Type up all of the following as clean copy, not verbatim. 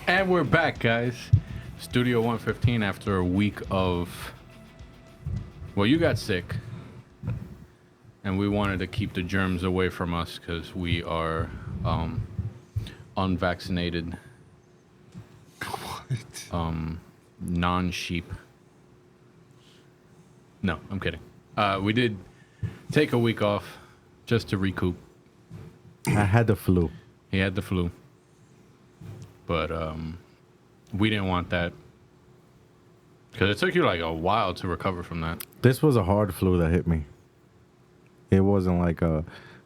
And we're back, guys. Studio 115 after a week of... Well, you got sick. And we wanted to keep the germs away from us because we are unvaccinated. What? Non-sheep. No, I'm kidding. We did take a week off just to recoup. I had the flu. He had the flu. But we didn't want that. Because it took you like a while to recover from that. This was a hard flu that hit me. It wasn't like a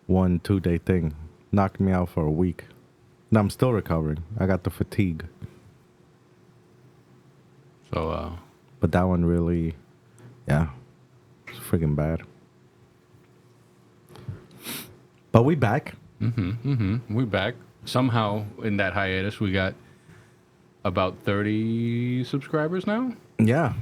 1-2 day thing. Knocked me out for a week. And I'm still recovering. I got the fatigue. So, but that one really, yeah, it's freaking bad. But we back. We back. Somehow, in that hiatus, we got about 30 subscribers now. Yeah.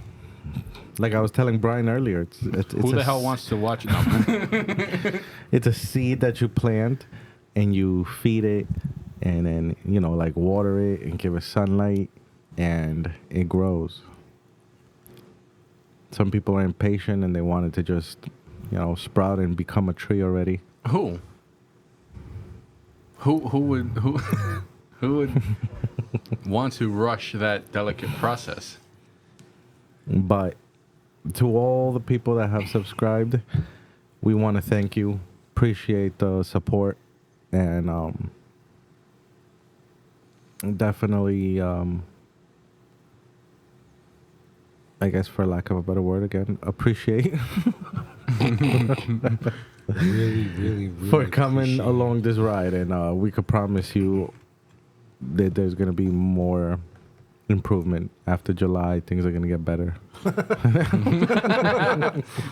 Like I was telling Brian earlier, it's Who the hell wants to watch it now? It's a seed that you plant and you feed it and then, like water it and give it sunlight and it grows. Some people are impatient and they want it to just, sprout and become a tree already. Who would want to rush that delicate process? But to all the people that have subscribed, we want to thank you. Appreciate the support and definitely, I guess for lack of a better word again, appreciate Really for coming along this ride. And we could promise you that there's going to be more improvement after July. Things are going to get better.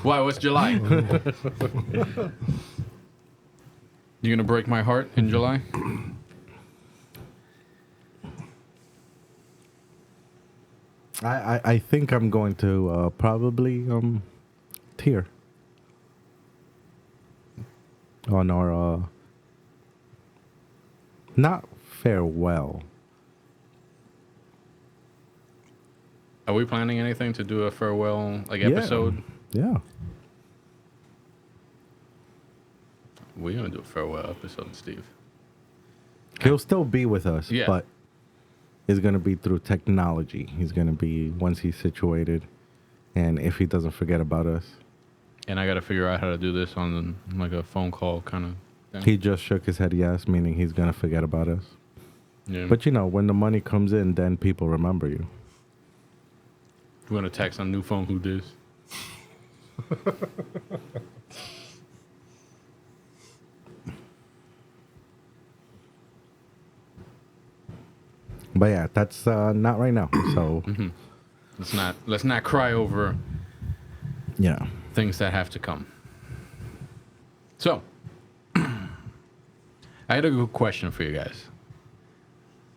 Why? What's July? You gonna break my heart in July? I think I'm going to probably tear on our not farewell. Are we planning anything to do a farewell episode? Yeah. We're gonna do a farewell episode, Steve. He'll still be with us, Yeah. but it's going to be through technology. He's going to be once he's situated and if he doesn't forget about us. And I gotta figure out how to do this on like a phone call kind of thing. He just shook his head yes, meaning he's going to forget about us. Yeah. But when the money comes in, then people remember you. We're gonna text on new phone who this. But yeah, that's not right now. So Let's not cry over yeah. things that have to come. So, I had a good question for you guys.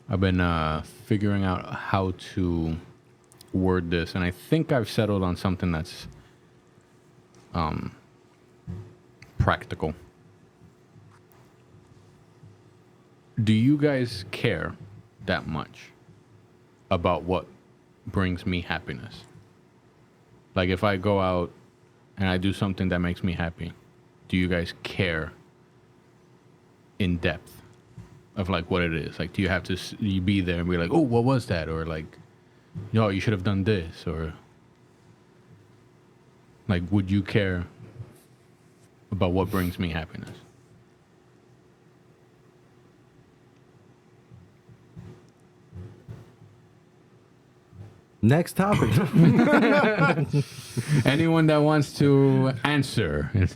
I've been figuring out how to word this, and I think I've settled on something that's practical. Do you guys care that much about what brings me happiness? Like if I go out and I do something that makes me happy, do you guys care in depth of like what it is? Like do you have to you be there and be like, oh, what was that? Or like, no, you should have done this. Or like, would you care about what brings me happiness? Next topic. Anyone that wants to answer?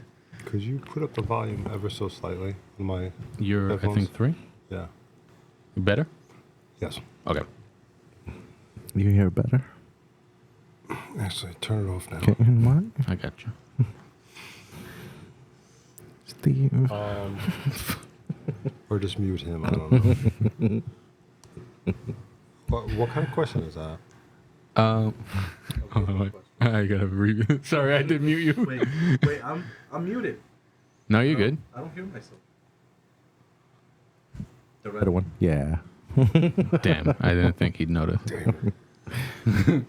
Could you put up the volume ever so slightly on my You're, headphones? I think, 3? Yeah. You better? Yes. Okay. You hear better? Actually, turn it off now. Okay, what? I got you. Steve. Or just mute him. I don't know. What kind of question is that? I gotta read. Sorry, I did mute you. Wait, I'm muted. No, you're good. I don't hear myself. The red one? Yeah. Damn, I didn't think he'd notice. Damn.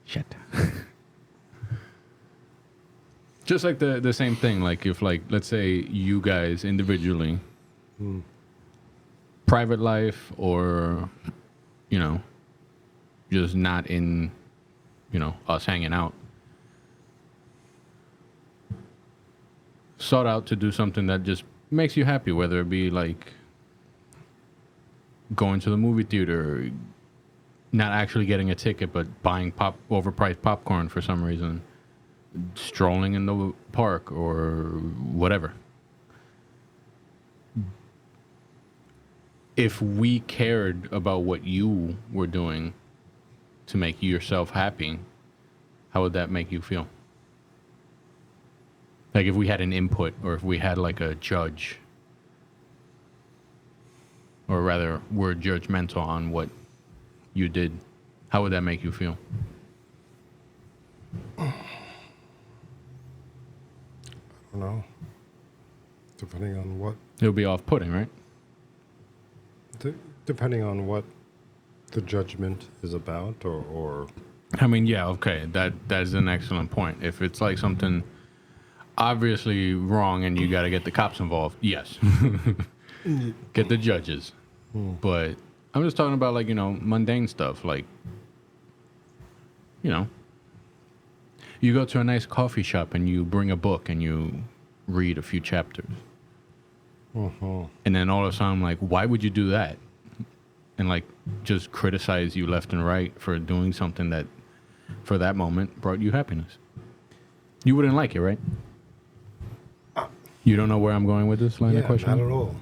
Shit. Just like the same thing, like if like let's say you guys individually, private life or, you know, just not in, you know, us hanging out, sought out to do something that just makes you happy, whether it be like going to the movie theater, not actually getting a ticket, but buying overpriced popcorn for some reason, strolling in the park or whatever. If we cared about what you were doing to make yourself happy, how would that make you feel? Like if we had an input or if we had like a judge, or rather were judgmental on what you did, how would that make you feel? I don't know. Depending on what. It would be off-putting, right? Depending on what the judgment is about, or I mean, yeah, okay, that is an excellent point. If it's like something obviously wrong and you got to get the cops involved, yes. Get the judges. But I'm just talking about, like, you know, mundane stuff. Like, you know, you go to a nice coffee shop and you bring a book and you read a few chapters. And then all of a sudden I'm like, why would you do that? And like just criticize you left and right for doing something that for that moment brought you happiness. You wouldn't like it, right? You don't know where I'm going with this line of question? Not at all.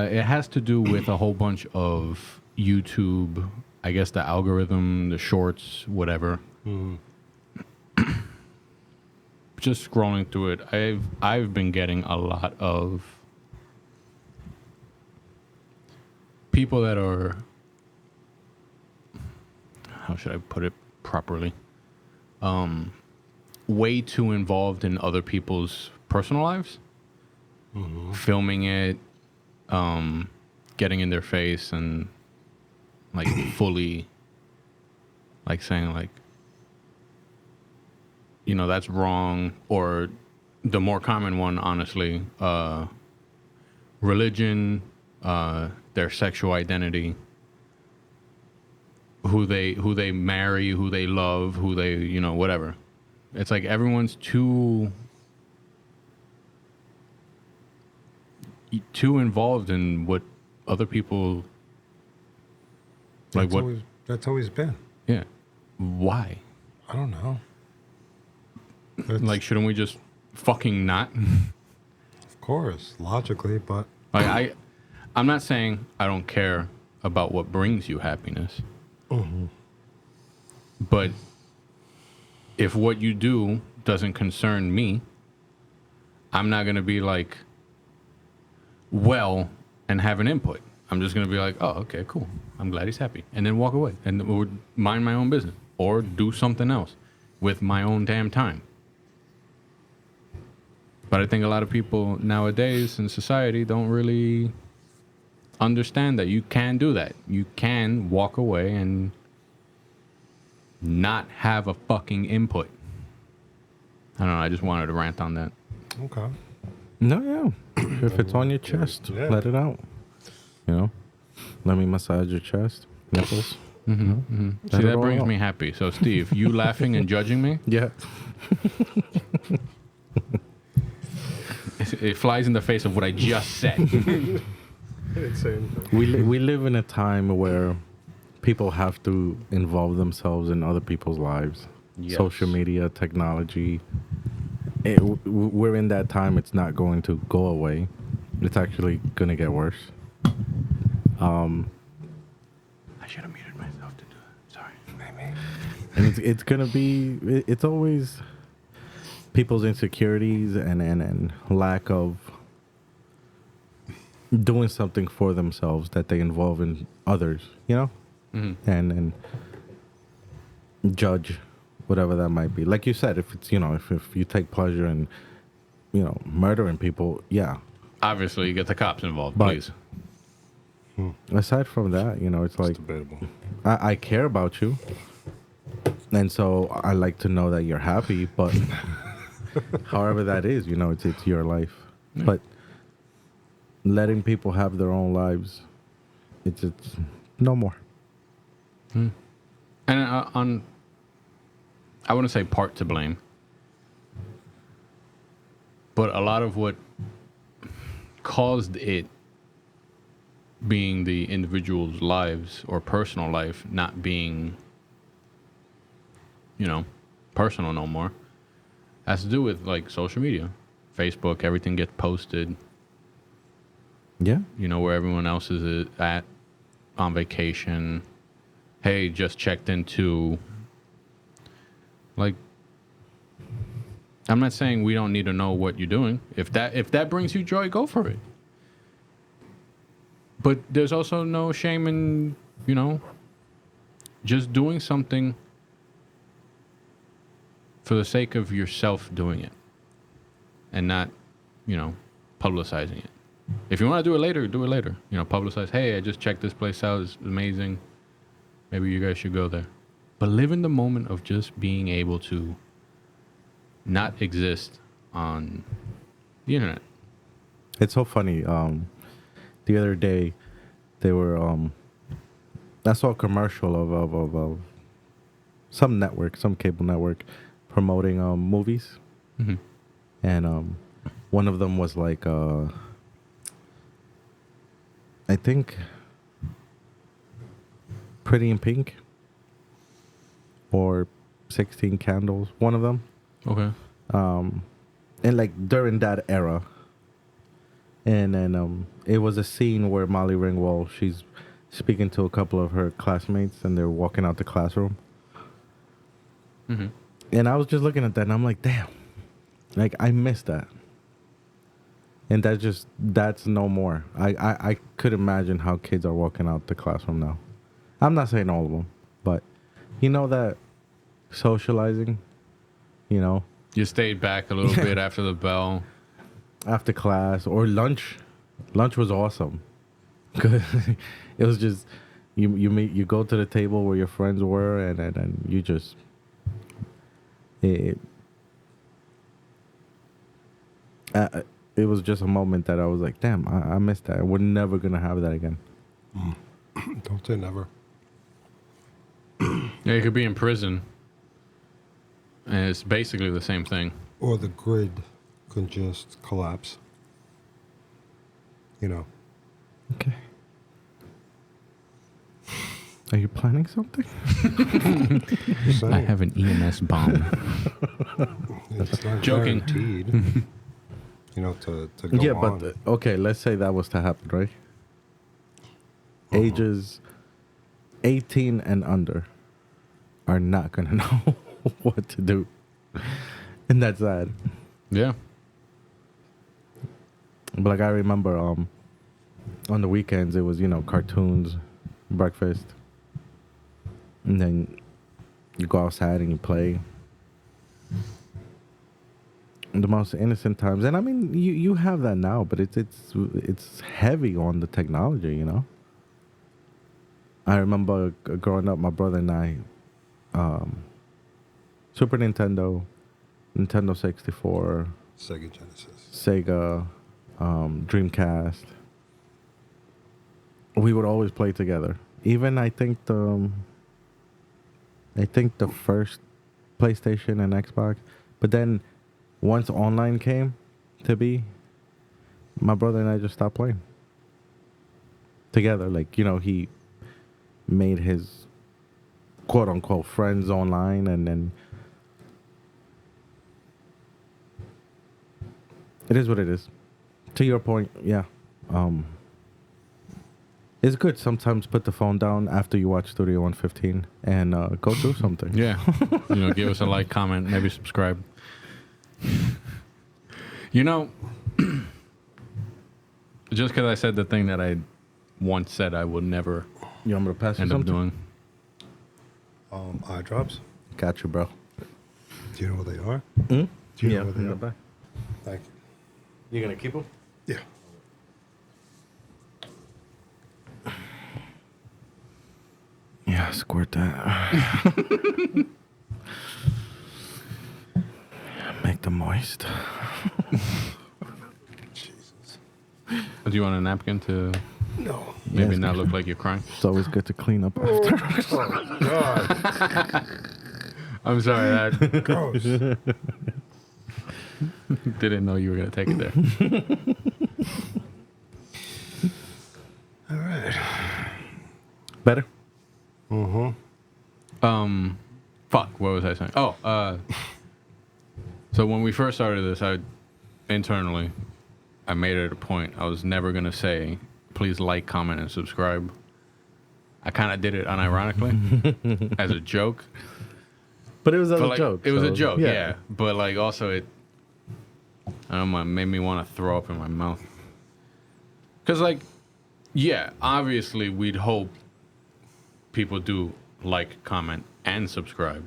It has to do with a whole bunch of YouTube, I guess the algorithm, the shorts, whatever. Just scrolling through it, I've been getting a lot of people that are, how should I put it properly? Way too involved in other people's personal lives, filming it, getting in their face and like fully like saying like, you know, that's wrong. Or the more common one, honestly, religion, their sexual identity, who they marry, who they love, who they, you know, whatever. It's like everyone's too involved in what other people like. That's always been. Yeah. Why? I don't know. Like, shouldn't we just fucking not? Of course, logically, but Like, I'm not saying I don't care about what brings you happiness. But if what you do doesn't concern me, I'm not going to be like, well, and have an input. I'm just going to be like, oh, okay, cool. I'm glad he's happy. And then walk away and or mind my own business or do something else with my own damn time. But I think a lot of people nowadays in society don't really understand that you can do that. You can walk away and not have a fucking input. I don't know. I just wanted to rant on that. okay. No, yeah. If it's on your chest, Yeah. let it out. You know? Let me massage your chest, nipples. See, Let it that all brings out. me happy. So, Steve, you laughing and judging me, Yeah. it flies in the face of what I just said. We live in a time where people have to involve themselves in other people's lives. Yes. Social media, technology. We're in that time. It's not going to go away. It's actually going to get worse. I should have muted myself to do it. Sorry. Maybe. And it's going to be, it's always people's insecurities and lack of doing something for themselves that they involve in others, you know? And judge whatever that might be. Like you said, if it's, you know, if you take pleasure in, you know, murdering people, yeah. Obviously, you get the cops involved, But- please. Aside from that, it's It's like debatable. I care about you, and so I like to know that you're happy. But however that is, it's your life. Yeah. But letting people have their own lives, it's no more. And I wouldn't say part to blame, but a lot of what caused it being the individual's lives or personal life not being, personal no more, has to do with like social media, Facebook. Everything gets posted. Yeah. Where everyone else is at on vacation. Hey, just checked into. Like, I'm not saying we don't need to know what you're doing. If that brings you joy, go for it. But there's also no shame in, just doing something for the sake of yourself doing it and not, publicizing it. If you want to do it later, do it later. Publicize, hey, I just checked this place out. It's amazing. Maybe you guys should go there. But live in the moment of just being able to not exist on the internet. It's so funny. The other day, they were. I saw a commercial of some network, some cable network, promoting movies, Mm-hmm. and one of them was like, I think, Pretty in Pink, or 16 Candles. One of them. Okay. And like during that era. And then it was a scene where Molly Ringwald, she's speaking to a couple of her classmates and they're walking out the classroom. Mm-hmm. And I was just looking at that and I'm like, damn, like I missed that. And that's no more. I could imagine how kids are walking out the classroom now. I'm not saying all of them, but that socializing, You stayed back a little bit after the bell. after class or lunch. Lunch was awesome. 'Cause it was just you go to the table where your friends were and you just it it was just a moment that I was like, damn, I missed that. We're never gonna have that again. Don't say never. Yeah, you could be in prison, and it's basically the same thing. Or the grid could just collapse. Okay. Are you planning something? Just saying. I have an EMS bomb. It's not Joking. guaranteed. To go Yeah, on. but okay, let's say that was to happen, right? Ages 18 and under are not gonna know what to do, and that's sad. Yeah. But like I remember, on the weekends it was cartoons, breakfast, and then you go outside and you play. The most innocent times, and I mean you have that now, but it's heavy on the technology, I remember growing up, my brother and I, Super Nintendo, Nintendo 64, Sega Genesis. Sega, Dreamcast. We would always play together. Even I think the first PlayStation and Xbox, but then once online came to be, my brother and I just stopped playing together. Like he made his quote unquote friends online, and then it is what it is. To your point, yeah. It's good sometimes put the phone down after you watch Studio 115 and go do something. Yeah. Give us a like, comment, maybe subscribe. Just because I said the thing that I once said I would never You want me to pass you end up something? doing. Eye drops. Got you, bro. Do you know what they are? Mm? Do you Yeah, know what in they the are? back. Thank You gonna keep them? you. Yeah. Squirt that. Make them moist. Jesus. Do you want a napkin to No. maybe Yes. not look like you're crying? It's always good to clean up after. Oh, God. I'm sorry, that Gross. didn't know you were gonna take it there. All right. Better? Fuck, what was I saying? Oh, so when we first started this, I made it a point. I was never gonna say, please like, comment, and subscribe. I kind of did it unironically as a joke. But it was But a like, joke. it was so, a joke, yeah. But like, also it made me want to throw up in my mouth. Cause like, yeah, obviously we'd hope people do like, comment, and subscribe.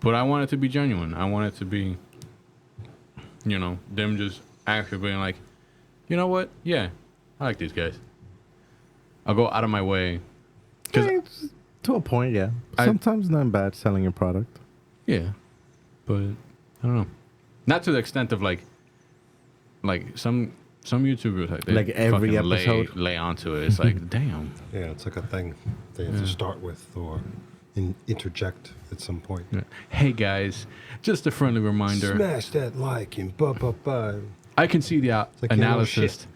But I want it to be genuine. I want it to be, you know, them just actually being like, you know what? Yeah, I like these guys. I'll go out of my way. Cause It's to a point, yeah. I- Sometimes not bad selling your product. yeah, but I don't know. Not to the extent of like some YouTubers they Like every fucking episode? lay onto it. It's like, damn. Yeah, it's like a thing they have to start with or interject at some point. Hey guys, just a friendly reminder. Smash that like and blah. I can see the like your little analysis,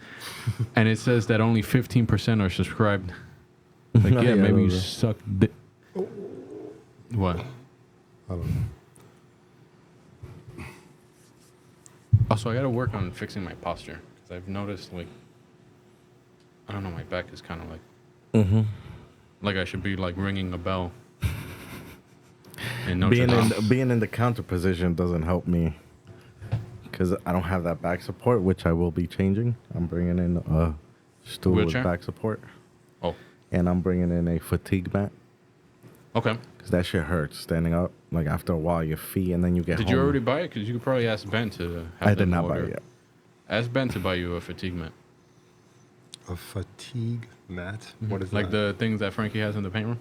and it says that only 15% are subscribed. Like, yeah, Yeah, maybe you those suck. What? I don't know. Also, I got to work on fixing my posture because I've noticed, like, I don't know, my back is kind of like, like I should be like ringing a bell. And Being in the counter position doesn't help me because I don't have that back support, which I will be changing. I'm bringing in a stool Wheelchair? with back support, Oh, and I'm bringing in a fatigue mat okay. because that shit hurts standing up. Like after a while, your feet, and then you get. Did home. you already buy it? Because you could probably ask Ben to have I did them not buy order. it yet. Ask Ben to buy you a fatigue mat. A fatigue mat? What is Like that? the things that Frankie has in the paint room.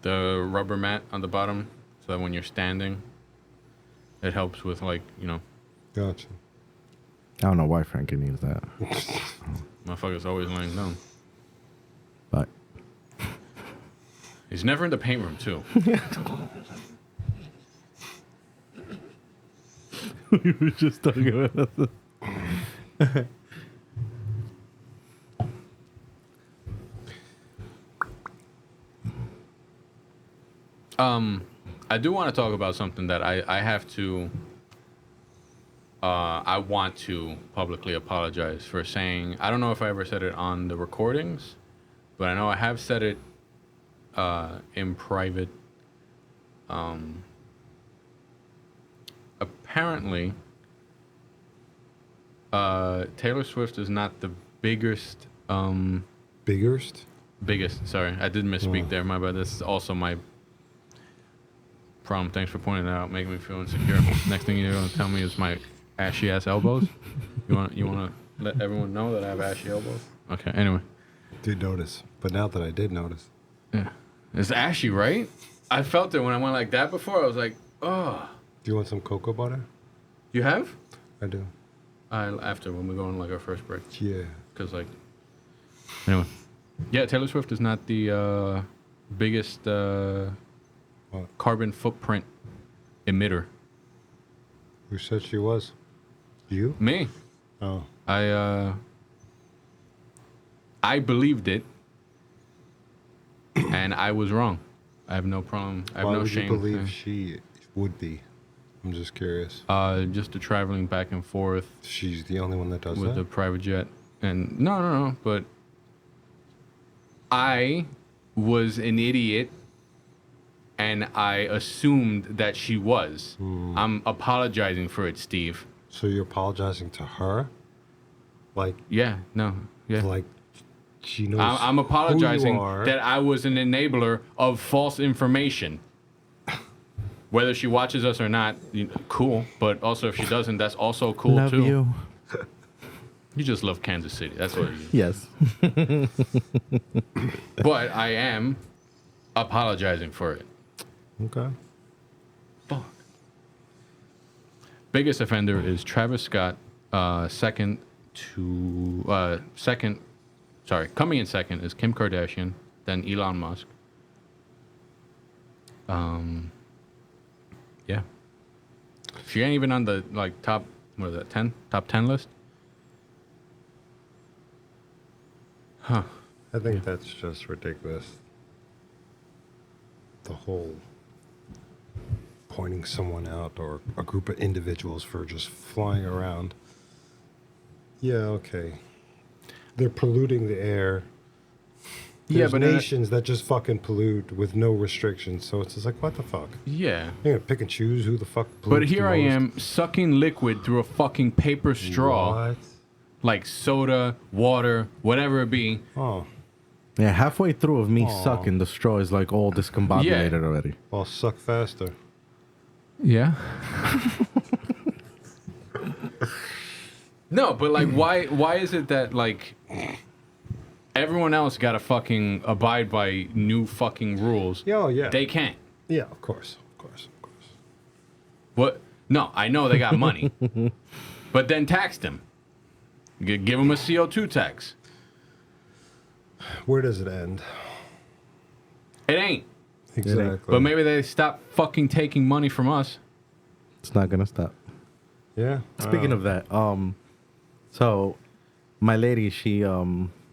The rubber mat on the bottom, so that when you're standing, it helps with, like, you know, Gotcha. I don't know why Frankie needs that, motherfuckers always laying down. but He's never in the paint room, too. we were just talking about. I do want to talk about something that I have to. I want to publicly apologize for saying. I don't know if I ever said it on the recordings, but I know I have said it in private. Apparently, Taylor Swift is not the biggest. Biggest? Sorry, I did misspeak there. My bad. This is also my problem. Thanks for pointing that out, making me feel insecure. Next thing you're gonna tell me is my ashy ass elbows. You wanna let everyone know that I have ashy elbows? Okay. Anyway, Did notice. But now that I did notice. yeah, it's ashy, right? I felt it when I went like that before. I was like, oh. Do you want some cocoa butter? You have? I do. After when we go on like our first break, Yeah. because like, anyway, yeah, Taylor Swift is not the biggest What? carbon footprint emitter. Who said she was? You? Me. Oh. I believed it, and I was wrong. I have no problem. I have Why no would shame. you believe she would be? I'm just curious. Just the traveling back and forth She's the only one that does with that? the private jet, and no, but I was an idiot, and I assumed that she was. I'm apologizing for it, Steve. So you're apologizing to her? Like, Yeah, no, yeah. like she knows I'm who apologizing you are. that I was an enabler of false information. Whether she watches us or not, cool. But also, if she doesn't, that's also cool Love too. you. You just love Kansas City. That's what it is. Yes. But I am apologizing for it. Okay. Fuck. Biggest offender is Travis Scott. Coming in second is Kim Kardashian, then Elon Musk. Yeah. She ain't even on the top, what is that, 10? Top 10 list? Huh. I think that's just ridiculous. The whole pointing someone out or a group of individuals for just flying around. Yeah, okay. They're polluting the air. Yeah, There's but nations that just fucking pollute with no restrictions. So it's just like, what the fuck? Yeah. You're gonna pick and choose who the fuck pollutes But here the I most? am sucking liquid through a fucking paper straw, What? like soda, water, whatever it be. Oh, Yeah, halfway through of me Aw. sucking, the straw is like all discombobulated already. well, suck faster. Yeah. No, but like, why is it that like everyone else got to fucking abide by new fucking rules? Yeah, oh, yeah. They can't. Yeah, of course. What? No, I know they got money, but then tax them. Give them a CO2 tax. Where does it end? It ain't. Exactly. But maybe they stop fucking taking money from us. It's not gonna stop. Yeah. Speaking of that, so my lady, she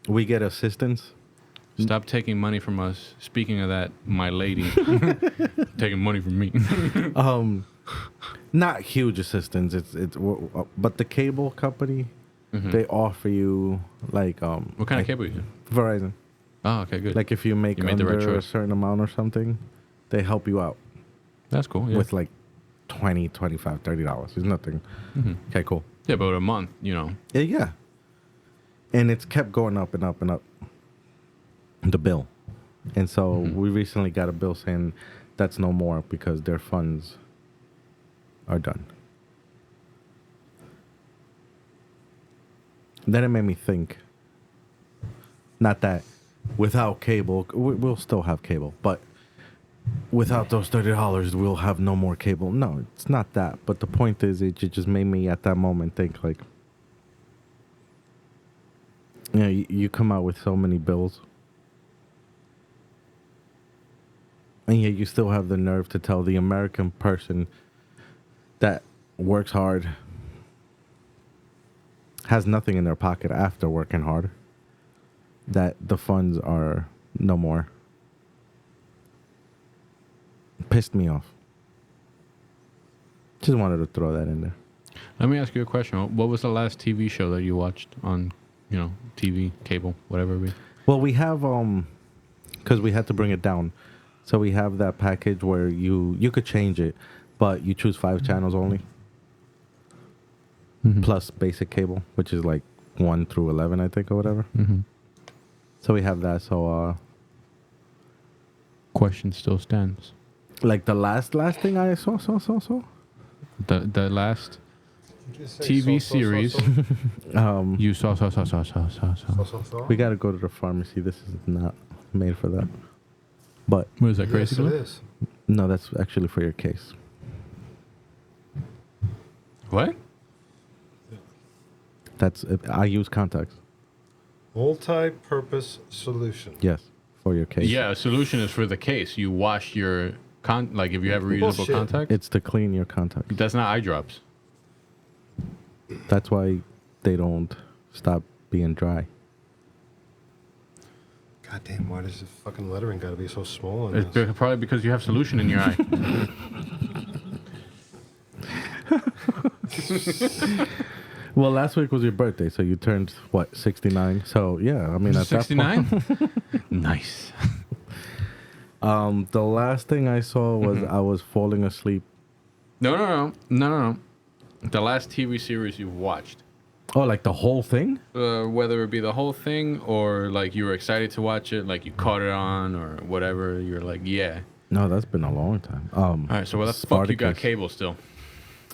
we get assistance. Stop taking money from us. Speaking of that, my lady taking money from me. Not huge assistance. But the cable company, they offer you like What kind of cable you use? Verizon. Oh, okay, good. Like if you make You made the right under a choice. certain amount or something, they help you out That's cool. Yeah. with like $20, $25, $30. It's nothing. Okay, cool. Yeah, but a month, you know. Yeah. And it's kept going up and up and up. The bill. And so we recently got a bill saying that's no more because their funds are done. Then it made me think. Not that without cable, we'll still have cable, but without those $30, we'll have no more cable. No, it's not that. But the point is, it just made me at that moment think like, you know, you come out with so many bills, and yet you still have the nerve to tell the American person that works hard, has nothing in their pocket after working hard, that the funds are no more. Pissed me off. Just wanted to throw that in there. Let me ask you a question. What was the last TV show that you watched on, TV, cable, whatever it be? Well, we have because we had to bring it down, so we have that package where you could change it, but you choose 5 channels only, plus basic cable, which is like 1 through 11, I think, or whatever. So we have that. So Question still stands. like the last thing I saw. The last TV series you saw. We got to go to the pharmacy. This is not made for that. But What is that, Yes, crazy? it Glue? is. no, that's actually for your case. What? That's I use contacts. Multi-purpose solution. Yes, for your case. Yeah, a solution is for the case. You wash your like if you have reusable Bullshit. contact. It's to clean your contacts. That's not eye drops. That's why they don't stop being dry. God damn, why does the fucking lettering gotta be so small on It's this? probably because you have solution in your eye. Well, last week was your birthday, so you turned what 69. So yeah, I mean at that point, 69? Nice. the last thing I saw was I was falling asleep. No. The last TV series you've watched. Oh, like the whole thing? Whether it be the whole thing or like you were excited to watch it, like you caught it on or whatever, you're like, yeah. No, that's been a long time. All right, so why the fuck you got Spartacus. cable still?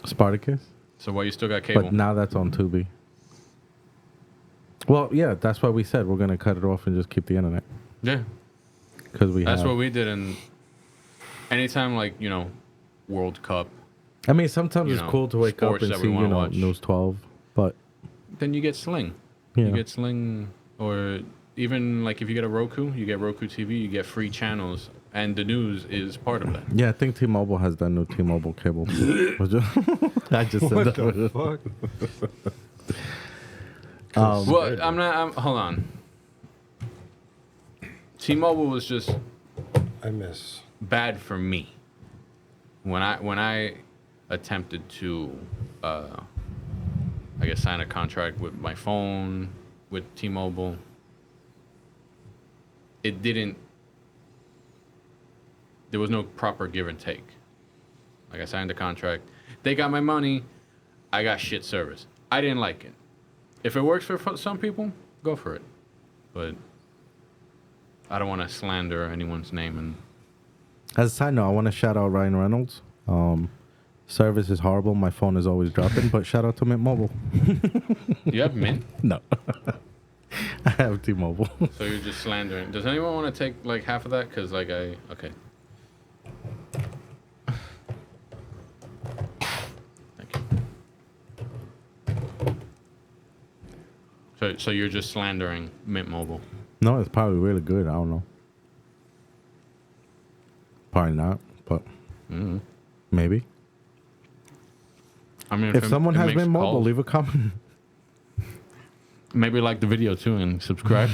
Spartacus? So why you still got cable? But now that's on Tubi. Well, yeah, that's why we said we're gonna cut it off and just keep the internet. Yeah. because we That's have. what we did. And anytime, like, World Cup, I mean, sometimes you it's know, cool to wake up sports and that see, we wanna watch. News 12, but then you get Sling. Yeah. You get Sling, or even like if you get a Roku, you get Roku TV, you get free channels, and the news is part of that. yeah, I think T-Mobile has that new T-Mobile cable. I just said What that. the fuck? Well, hold on. T-Mobile was just I miss. bad for me. When I attempted to, I guess, sign a contract with my phone with T-Mobile, it didn't. There was no proper give and take. Like, I signed a contract, they got my money, I got shit service. I didn't like it. If it works for some people, go for it. But I don't want to slander anyone's name. And As a side note, I want to shout out Ryan Reynolds. Service is horrible. My phone is always dropping, but shout out to Mint Mobile. you have Mint, No. I have T-Mobile. so you're just slandering. Does anyone want to take like half of that? Because okay. Thank you. So you're just slandering Mint Mobile. No, it's probably really good. I don't know. Probably not, but maybe. I mean, If someone it has makes Mint Mobile, calls, leave a comment. maybe like the video too and subscribe.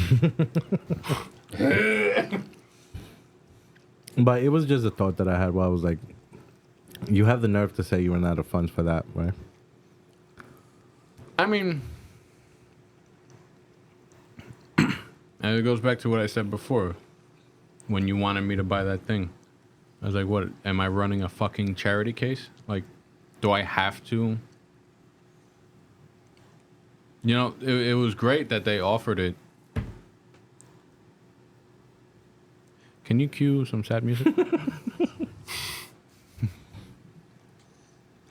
But it was just a thought that I had while I was like, you have the nerve to say you ran out of funds for that, right? I mean, and it goes back to what I said before. When you wanted me to buy that thing, I was like, "What? Am I running a fucking charity case? Like, do I have to?" It was great that they offered it. Can you cue some sad music?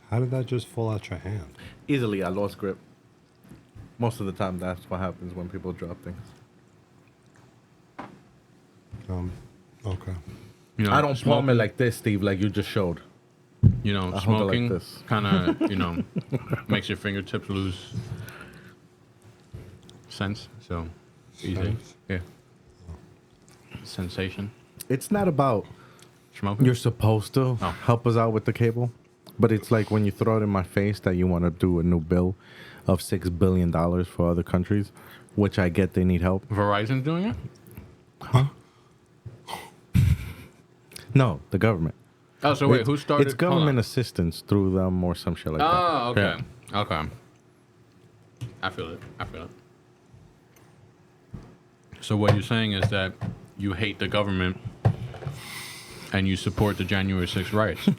How did that just fall out your hand? Easily, I lost grip. Most of the time, that's what happens when people drop things. Okay. I don't palm it like this, Steve, like you just showed. I hold it like Smoking this. kind of, makes your fingertips lose sense. So easy, Sense? yeah. Sensation. It's not about Smoking. you're supposed to help us out with the cable, but it's like when you throw it in my face that you want to do a new bill of $6 billion for other countries, which I get they need help. Verizon's doing it. No, the government. Oh, so wait, who started? It's hold government on. assistance through them or some shit like that. Oh, okay. Yeah. Okay. I feel it. So what you're saying is that you hate the government and you support the January 6th riots.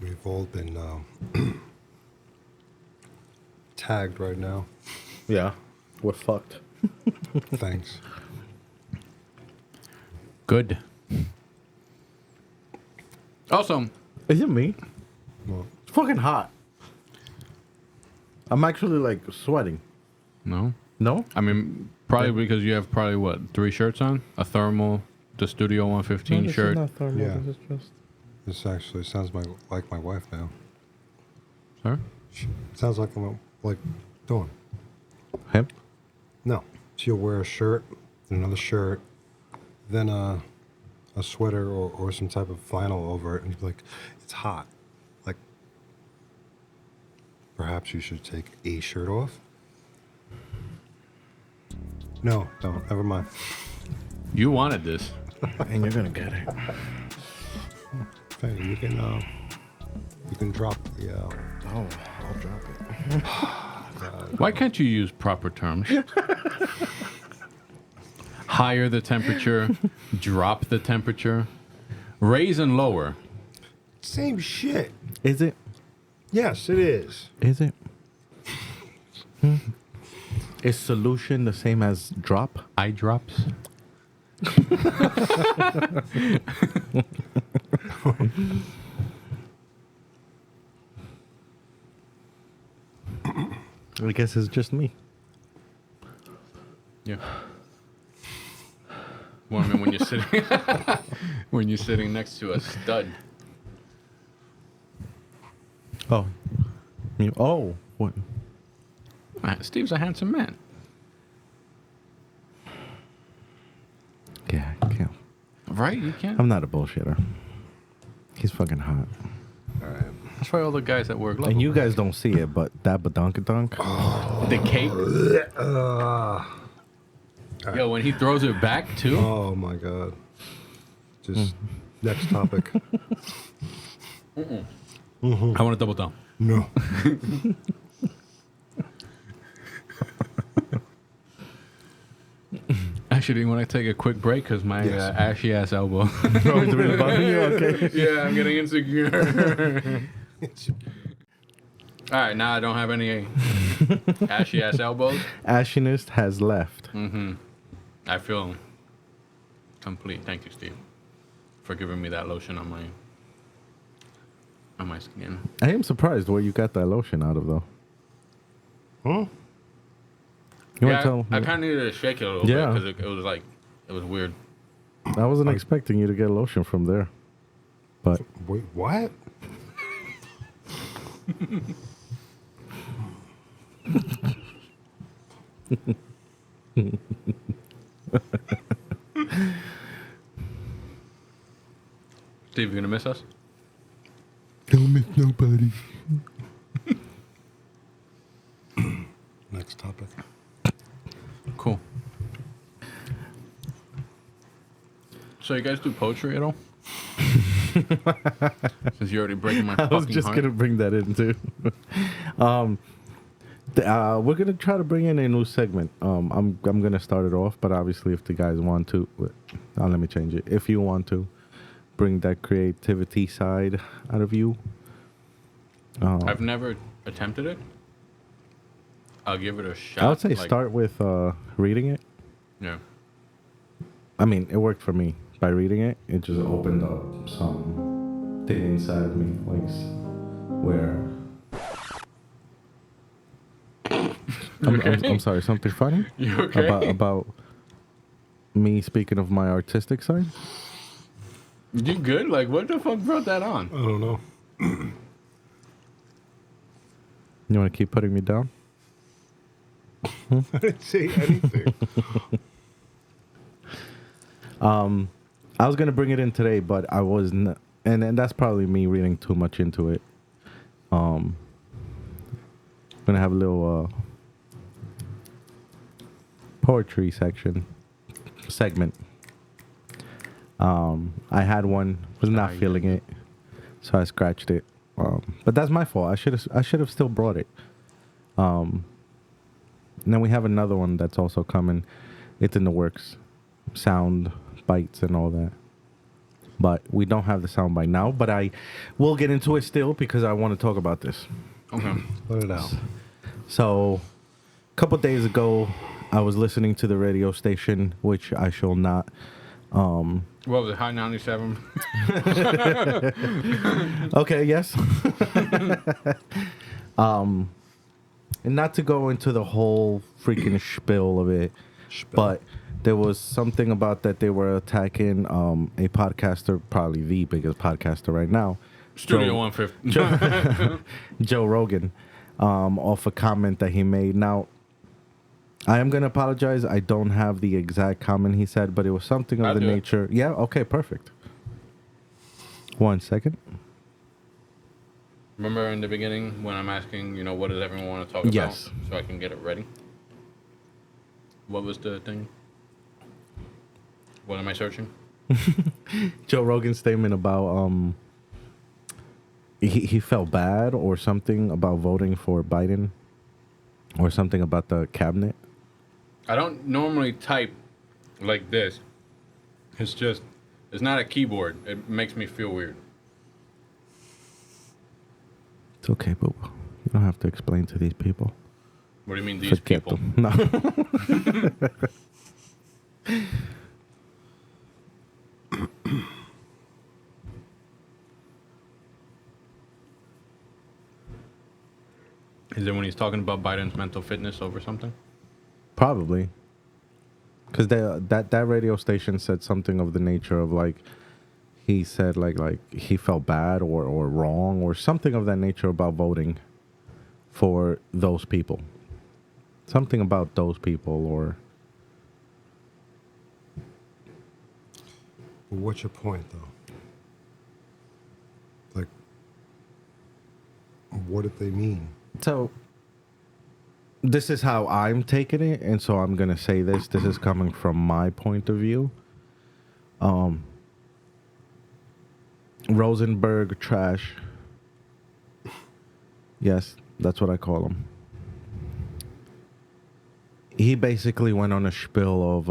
We've all been tagged right now. Yeah, we're fucked. Thanks. Good. Also, Is it me? Well, It's fucking hot. I'm actually like sweating. no. No? I mean, probably because you have probably what, 3 shirts on? A thermal, the Studio 115 shirt. Yeah. This is just... this actually sounds like my wife now. Sorry? Sounds like Dawn. Him? No, she'll wear a shirt, another shirt, then a sweater or some type of flannel over it, and you'd be like, it's hot. Like, perhaps you should take a shirt off. No, don't. Never mind. You wanted this. And you're gonna get it. Hey, you can drop the. Oh, I'll drop it. Why can't you use proper terms? Higher the temperature, drop the temperature, raise and lower. Same shit. Is it? Yes, it is. Is it? Is solution the same as drop? Eye drops. I guess it's just me. Yeah. Well, I mean, when you're sitting when you're sitting next to a stud. Oh. Oh. What? Steve's a handsome man. Yeah, I can't. Right? You can't. I'm not a bullshitter. He's fucking hot. All right. That's why all the guys that wear gloves. And you guys don't see it, but that badonkadonk. The cake. Yo, when he throws it back too. Oh my god. Just next topic. I want to double down. No. Actually, you want to take a quick break because my Yes. ashy ass elbow. Oh, it's really bugging you? Okay. Yeah, I'm getting insecure. All right, now I don't have any ashy ass elbows. Ashiness has left. I feel complete. Thank you, Steve, for giving me that lotion on my skin. I am surprised where you got that lotion out of, though. Huh? You Yeah, want to tell? I kind of needed to shake it a little Yeah. bit because it was like it was weird. I wasn't expecting you to get lotion from there. But Wait, what? Steve, you gonna miss us? Don't miss nobody. Next topic. Cool. So you guys do poetry at all? Since you're already breaking my I fucking was just heart. gonna bring that in too. We're gonna try to bring in a new segment. I'm gonna start it off, but obviously, if the guys want to, let me change it. If you want to bring that creativity side out of you, I've never attempted it. I'll give it a shot. I would say like- start with reading it. Yeah. I mean, it worked for me. By reading it, it just opened up some thing inside of me, like where. I'm sorry. Something funny You okay? about me speaking of my artistic side. You good? Like, what the fuck brought that on? I don't know. You want to keep putting me down? I didn't say anything. I was gonna bring it in today, but I wasn't, and that's probably me reading too much into it. Gonna have a little poetry segment. I had one, was not feeling it, so I scratched it. But that's my fault. I should have still brought it. And then we have another one that's also coming. It's in the works. Sound bites and all that. But we don't have the sound bite now. But I will get into it still because I want to talk about this. Okay. Let it out. So, a couple days ago, I was listening to the radio station, which I shall not. What was it? High 97? Okay, yes. And not to go into the whole freaking spiel of it, but there was something about that they were attacking a podcaster, probably the biggest podcaster right now, Studio 150. Joe Rogan, off a comment that he made. Now, I am going to apologize. I don't have the exact comment he said, but it was something of I'll the do it. nature. Yeah, okay, perfect. 1 second. Remember in the beginning when I'm asking, what does everyone want to talk about? Yes. So I can get it ready? What was the thing? What am I searching? Joe Rogan's statement about he felt bad or something about voting for Biden or something about the cabinet. I don't normally type like this. It's not a keyboard. It makes me feel weird. It's okay, but you don't have to explain to these people. What do you mean, these Forget people? them. No. Is it when he's talking about Biden's mental fitness over something? Probably. because that radio station said something of the nature of like, he said like he felt bad or wrong or something of that nature about voting for those people. Something about those people or. What's your point, though? Like, what did they mean? So, this is how I'm taking it, and so I'm gonna say this. This is coming from my point of view. Rosenberg trash. Yes, that's what I call him. He basically went on a spiel of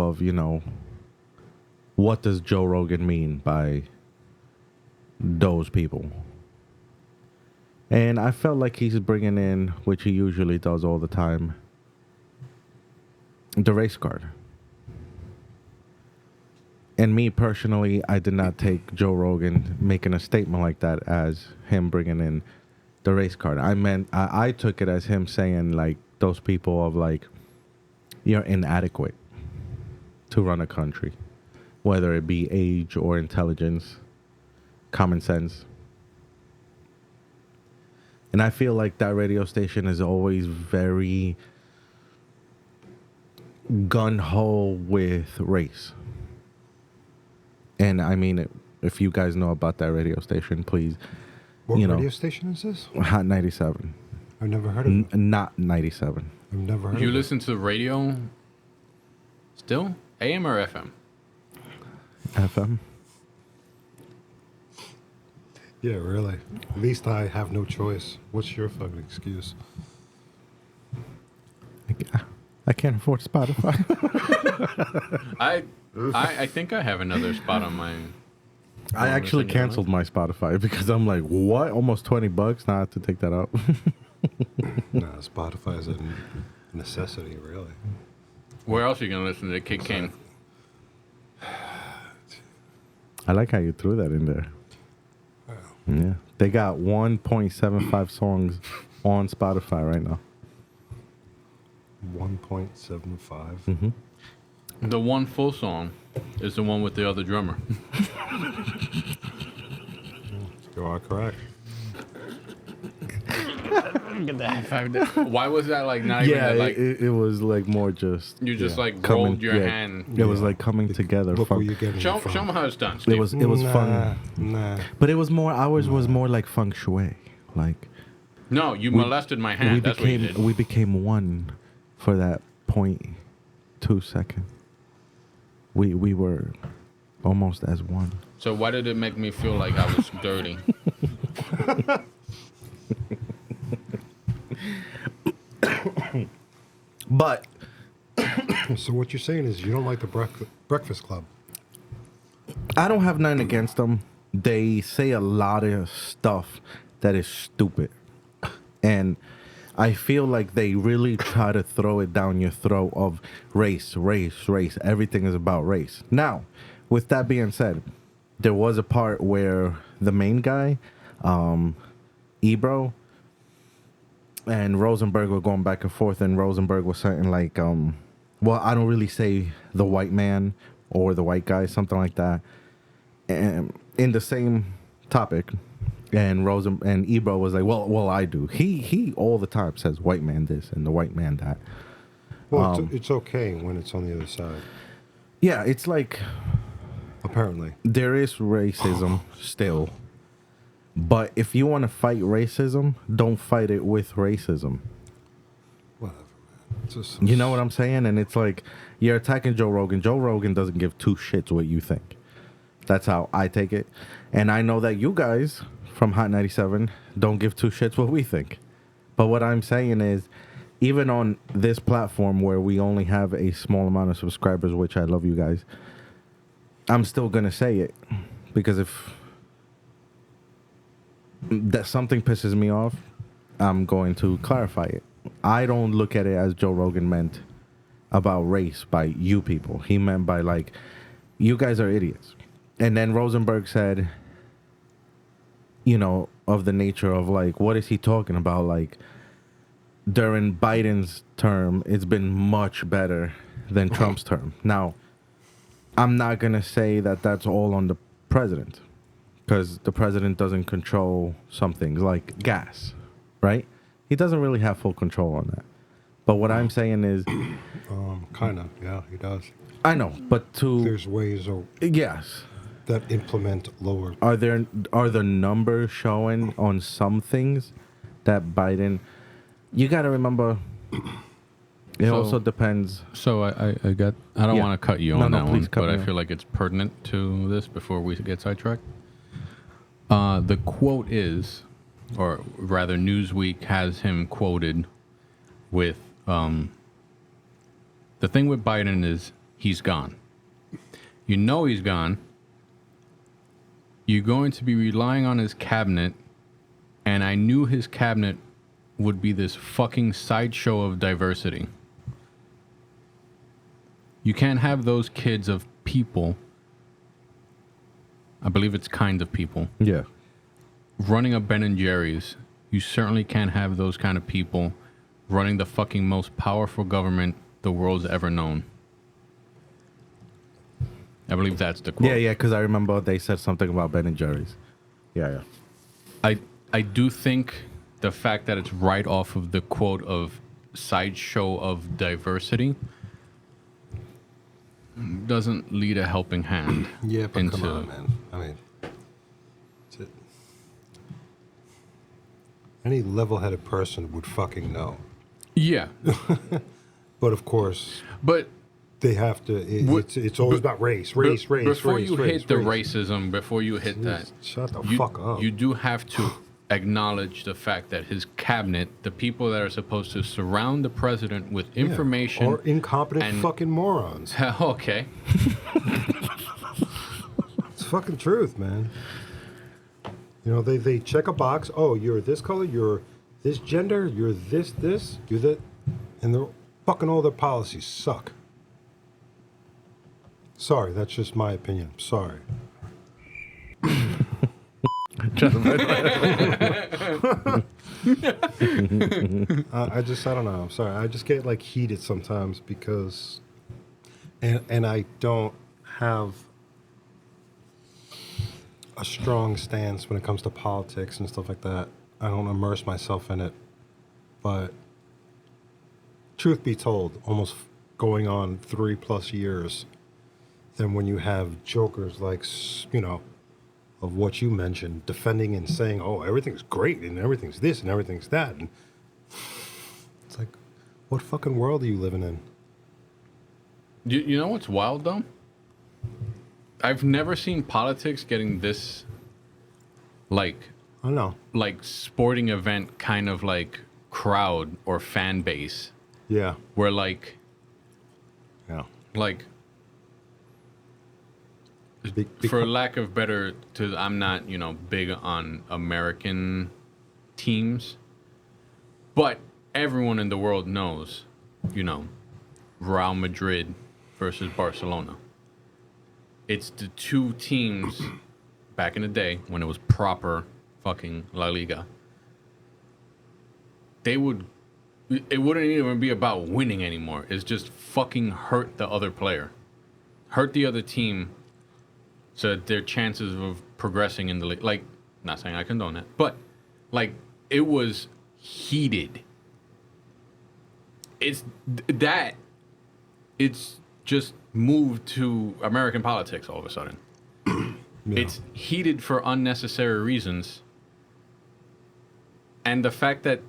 what does Joe Rogan mean by those people? And I felt like he's bringing in, which he usually does all the time, the race card. And me personally, I did not take Joe Rogan making a statement like that as him bringing in the race card. I took it as him saying like those people of like, you're inadequate to run a country, whether it be age or intelligence, common sense. And I feel like that radio station is always very gun-ho with race. And I mean, if you guys know about that radio station, please, What radio station is this? Hot 97. I've never heard of it. Not 97. I've never heard You of listen to the radio still? AM or FM? FM. Yeah, really. At least I have no choice. What's your fucking excuse? I can't afford Spotify. I think I have another spot on my. I actually canceled my Spotify because I'm like, what? Almost $20? Now I have to take that out. Nah, Spotify is a necessity, really. Where else are you gonna listen to Kid King? I like how you threw that in there. Wow. Yeah. They got 1.75 songs on Spotify right now. 1.75. Mm-hmm. The one full song is the one with the other drummer. You are correct. Get the high five there. Why was that like not even Yeah, like it was like more just you just yeah, like rolled your hand? It was like coming together. Look Fun. where you're getting Show it from. me how it's done. It Steve. was fun, Nah. but it was more. Ours was more like feng shui. Like No, you molested my hand. That's what you did. we became one for that 0.2 second. We were almost as one. So why did it make me feel like I was dirty? But So what you're saying is you don't like the Breakfast Club. I don't have nothing against them. They say a lot of stuff that is stupid. And I feel like they really try to throw it down your throat of race. Everything is about race. Now, with that being said, there was a part where the main guy, Ebro, and Rosenberg were going back and forth, and Rosenberg was saying like, well, I don't really say the white man or the white guy, something like that. And in the same topic, and Ebro was like, well, I do. He all the time says white man this and the white man that. Well, it's okay when it's on the other side. Yeah, it's like Apparently. there is racism still, but if you want to fight racism, don't fight it with racism. Whatever, man. It's just You know what I'm saying? And it's like you're attacking Joe Rogan. Joe Rogan doesn't give two shits what you think. That's how I take it. And I know that you guys from Hot 97 don't give two shits what we think. But what I'm saying is, even on this platform where we only have a small amount of subscribers, which I love you guys, I'm still going to say it. Because if that something pisses me off, I'm going to clarify it. I don't look at it as Joe Rogan meant about race by you people. He meant by like, you guys are idiots. And then Rosenberg said, you know, of the nature of like, what is he talking about? Like, during Biden's term, it's been much better than Trump's term. Now, I'm not going to say that that's all on the president, because the president doesn't control some things like gas, right? He doesn't really have full control on that. But what I'm saying is, Kind of, yeah, he does. I know, but There's ways yes, that implement lower. are the numbers showing on some things that Biden? You got to remember, it So- also depends. So I don't Yeah. want to cut you No, on no, that please one, cut but me I off. feel like it's pertinent to this before we get sidetracked. The quote is, or rather, Newsweek has him quoted with, the thing with Biden is he's gone. You know he's gone. You're going to be relying on his cabinet, and I knew his cabinet would be this fucking sideshow of diversity. You can't have those kids of people, I believe it's kind of people, Yeah. running a Ben and Jerry's. You certainly can't have those kind of people running the fucking most powerful government the world's ever known. I believe that's the quote. Yeah, because I remember they said something about Ben and Jerry's. Yeah. I do think the fact that it's right off of the quote of sideshow of diversity doesn't lead a helping hand. Yeah, but into, come on, man. I mean, t- any level-headed person would fucking know. Yeah, But of course, but they have to. It's always about race. before race, you hit the race. racism, before you hit that, Shut the you, fuck up. you do have to acknowledge the fact that his cabinet, the people that are supposed to surround the president with Yeah, information, or incompetent and- fucking morons. okay, It's fucking truth, man. You know, they check a box. Oh, you're this color. You're this gender. You're this. You're that. And they're fucking all their policies suck. Sorry, that's just my opinion. Sorry. I don't know. I'm sorry. I just get like heated sometimes because, and I don't have a strong stance when it comes to politics and stuff like that. I don't immerse myself in it. But truth be told, almost going on 3+ years, then when you have jokers like, of what you mentioned, defending and saying, oh, everything's great and everything's this and everything's that. And it's like, what fucking world are you living in? you know what's wild though? I've never seen politics getting this, like I don't know. sporting event kind of like crowd or fan base Yeah. where like Yeah. For lack of better, I'm not, big on American teams, but everyone in the world knows, Real Madrid versus Barcelona. It's the two teams back in the day when it was proper fucking La Liga. It wouldn't even be about winning anymore. It's just fucking hurt the other player, hurt the other team, so that their chances of progressing in the league. Like, not saying I condone that, but like it was heated. It's just moved to American politics all of a sudden. Yeah. It's heated for unnecessary reasons. And the fact that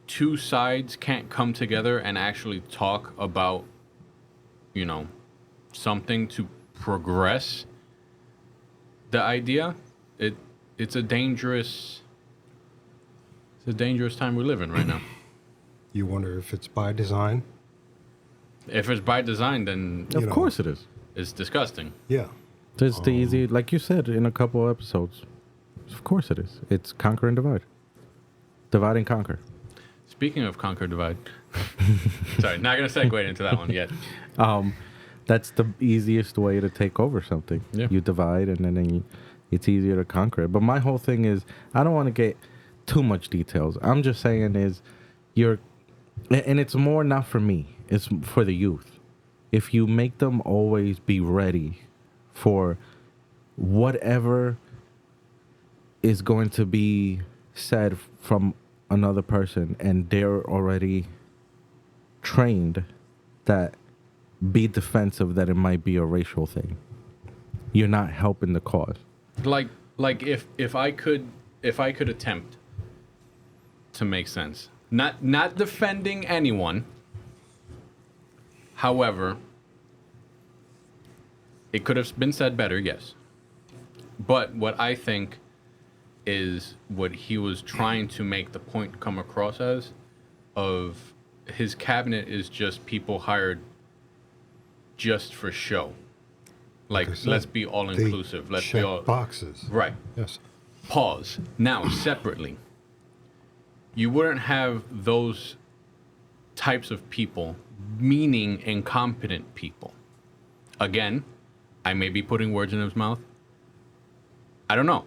two sides can't come together and actually talk about, something to progress the idea, it's a dangerous time we live in right now. You wonder if it's by design? If it's by design, then Of course it is. it's disgusting. Yeah. It's the easy, like you said in a couple episodes. Of course it is. It's conquer and divide. Divide and conquer. Speaking of conquer divide, sorry, not gonna segue into that one yet. That's the easiest way to take over something. Yeah. You divide, and then it's easier to conquer it. But my whole thing is, I don't want to get too much details. I'm just saying is, you're, and it's more not for me, it's for the youth. If you make them always be ready for whatever is going to be said from another person, and they're already trained that be defensive that it might be a racial thing, you're not helping the cause. Like if I could attempt to make sense, not defending anyone. However, it could have been said better, yes. But what I think is what he was trying to make the point come across as, of his cabinet is just people hired just for show. Like, let's be all inclusive. Let's be all boxes. Right. Yes. Pause. Now, separately, you wouldn't have those types of people, meaning incompetent people. Again, I may be putting words in his mouth. I don't know.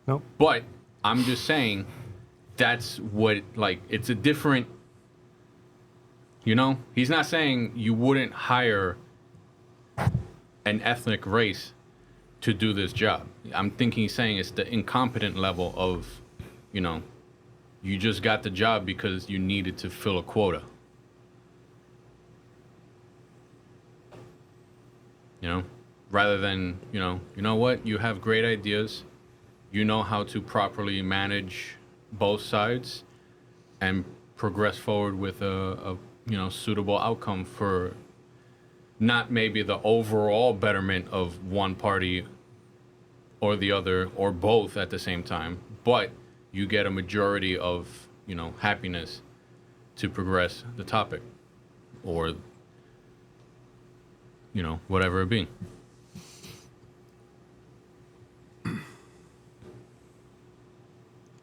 Nope. But I'm just saying that's what, like, it's a different, you know? He's not saying you wouldn't hire an ethnic race to do this job. I'm thinking he's saying it's the incompetent level of, you know, you just got the job because you needed to fill a quota. You know? Rather than, you know what? You have great ideas. You know how to properly manage both sides and progress forward with a suitable outcome for not maybe the overall betterment of one party or the other or both at the same time, but you get a majority of, happiness to progress the topic or, whatever it be.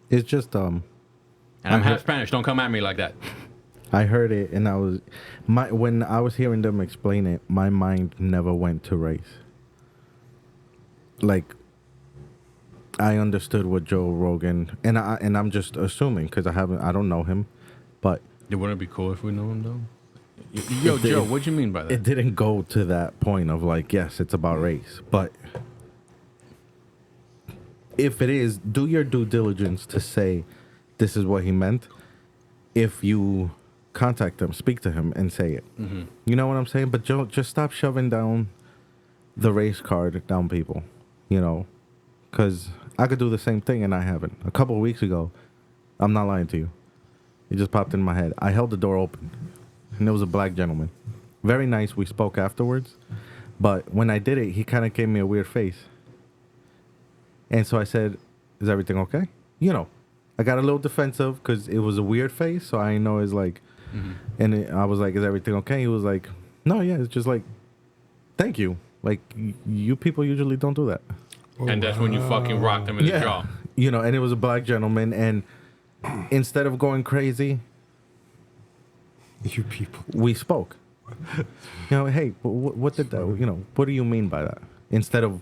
It's just And I'm half Spanish. Don't come at me like that. I heard it, and when I was hearing them explain it, my mind never went to race. Like, I understood what Joe Rogan, and I'm just assuming because I don't know him, but It wouldn't be cool if we know him though. Yo, Joe, what do you mean by that? it didn't go to that point of like, yes, it's about race, but if it is, do your due diligence to say this is what he meant. If you contact him, speak to him, and say it. Mm-hmm. You know what I'm saying? But Joe, just stop shoving down the race card down people, because I could do the same thing and I haven't. A couple of weeks ago, I'm not lying to you, it just popped in my head. I held the door open, and there was a black gentleman. Very nice. We spoke afterwards, but when I did it, he kind of gave me a weird face. And so I said, is everything okay? I got a little defensive because it was a weird face, so I know it's like, and I was like, is everything okay? He was like, no, yeah, it's just like, thank you. Like, you people usually don't do that. And that's when you fucking rocked him in the jaw. And it was a black gentleman, and instead of going crazy, You people. we spoke. Hey, what did that, what do you mean by that? Instead of,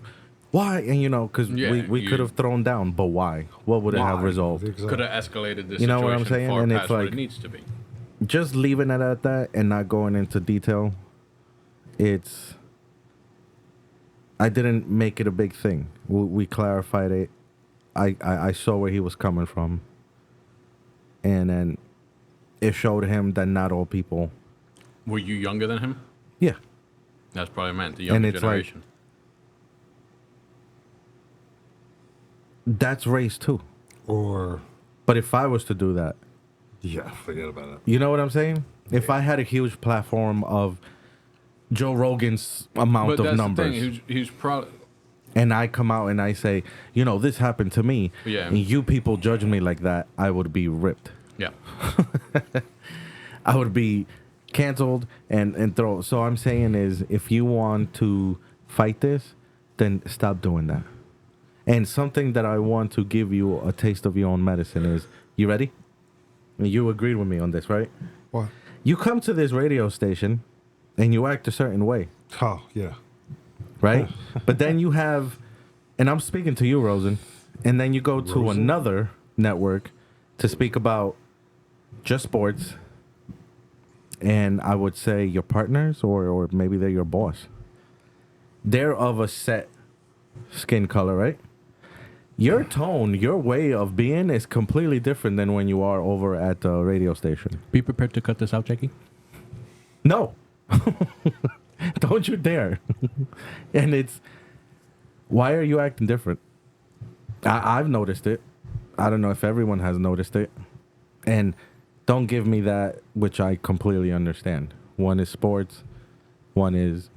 why? And because we could have thrown down, but why? What would it have resolved? Exactly. Could have escalated the You know situation what I'm saying? far And past it's what like, it needs to be. Just leaving it at that and not going into detail, I didn't make it a big thing. We clarified it. I saw where he was coming from. And then it showed him that not all people. Were you younger than him? Yeah. That's probably meant the younger it's generation. That's race too. Or, But if I was to do that, yeah, forget about it. you know what I'm saying? If I had a huge platform of Joe Rogan's amount But of that's numbers, the thing. He's probably... and I come out and I say, this happened to me, Yeah. and you people judge me like that, I would be ripped. Yeah. I would be canceled and throw. So I'm saying is, if you want to fight this, then stop doing that. And something that I want to give you a taste of your own medicine is, you ready? You agreed with me on this, right? What? You come to this radio station and you act a certain way, Oh, yeah. right? But then you have, and I'm speaking to you, Rosen, and then you go to Rosen? another network to speak about just sports and I would say your partners or maybe they're your boss. They're of a set skin color, right? Your tone, your way of being is completely different than when you are over at the radio station. Be prepared to cut this out, Jackie. No. Don't you dare. And it's, why are you acting different? I've noticed it. I don't know if everyone has noticed it. And don't give me that, which I completely understand. One is sports, one is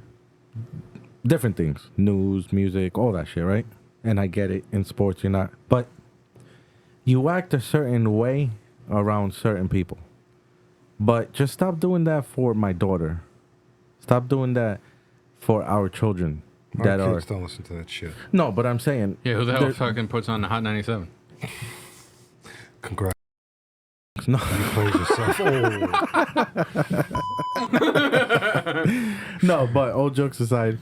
different things. News, music, all that shit, right? And I get it. In sports, you're not. But you act a certain way around certain people. But just stop doing that for my daughter. Stop doing that for our children. Our kids don't listen to that shit. No, but I'm saying. Yeah, who the hell fucking puts on the Hot 97? Congrats. No. You played yourself. No, but all jokes aside,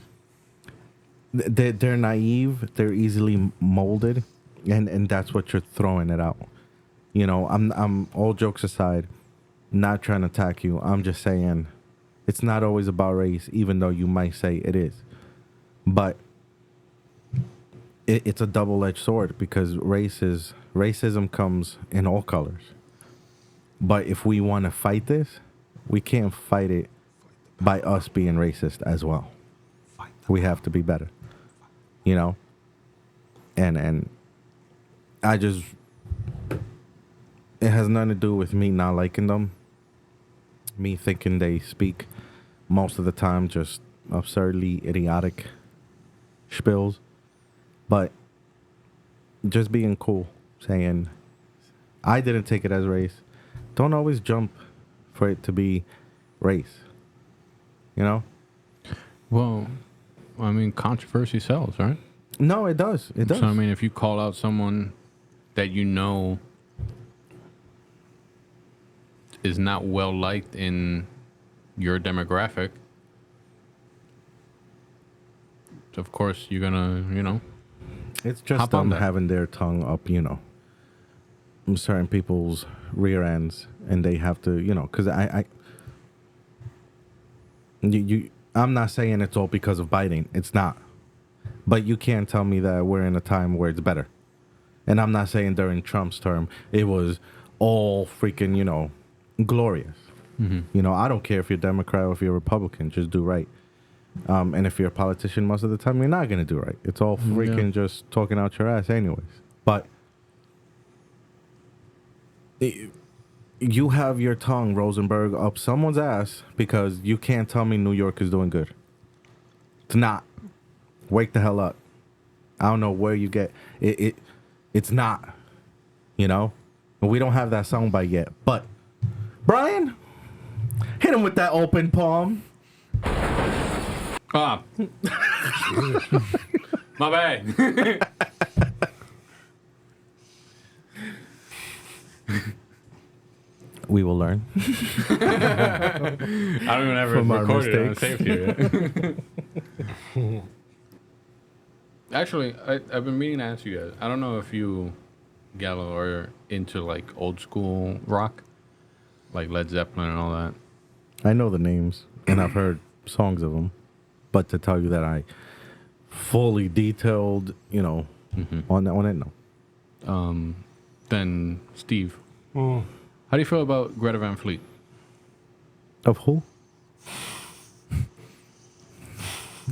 they're naive. They're easily molded, and that's what you're throwing it out. You know, I'm all jokes aside, not trying to attack you. I'm just saying, it's not always about race, even though you might say it is. But it's a double-edged sword because racism comes in all colors. But if we want to fight this, we can't fight it by us being racist as well. We have to be better, you know? And I just, it has nothing to do with me not liking them, me thinking they speak most of the time just absurdly idiotic spills, but just being cool, saying, I didn't take it as race. Don't always jump for it to be race, you know? Well, I mean, controversy sells, right? No, it does. It does. So, I mean, if you call out someone that you know is not well liked in your demographic, of course you're gonna, you know. It's just hop on them that. having their tongue up, you know, certain people's rear ends, and they have to, you know, because I'm not saying it's all because of biting. It's not. But you can't tell me that we're in a time where it's better. And I'm not saying during Trump's term it was all freaking, you know, glorious. Mm-hmm. You know, I don't care if you're Democrat or if you're Republican. Just do right. And if you're a politician, most of the time you're not going to do right. It's all freaking just talking out your ass anyways. But you have your tongue, Rosenberg, up someone's ass because you can't tell me New York is doing good. It's not. Wake the hell up. I don't know where you get it. It's not. You know? And we don't have that soundbite yet. But, Brian, hit him with that open palm. Ah. My bad. We will learn. I don't even have it From our recorded on mistakes. saved here. Actually, I've been meaning to ask you guys. I don't know if you, Galo, are into like old school rock, like Led Zeppelin and all that. I know the names, and I've heard songs of them. But to tell you that I fully detailed, you know, on it, no. Then Steve, how do you feel about Greta Van Fleet? Of who?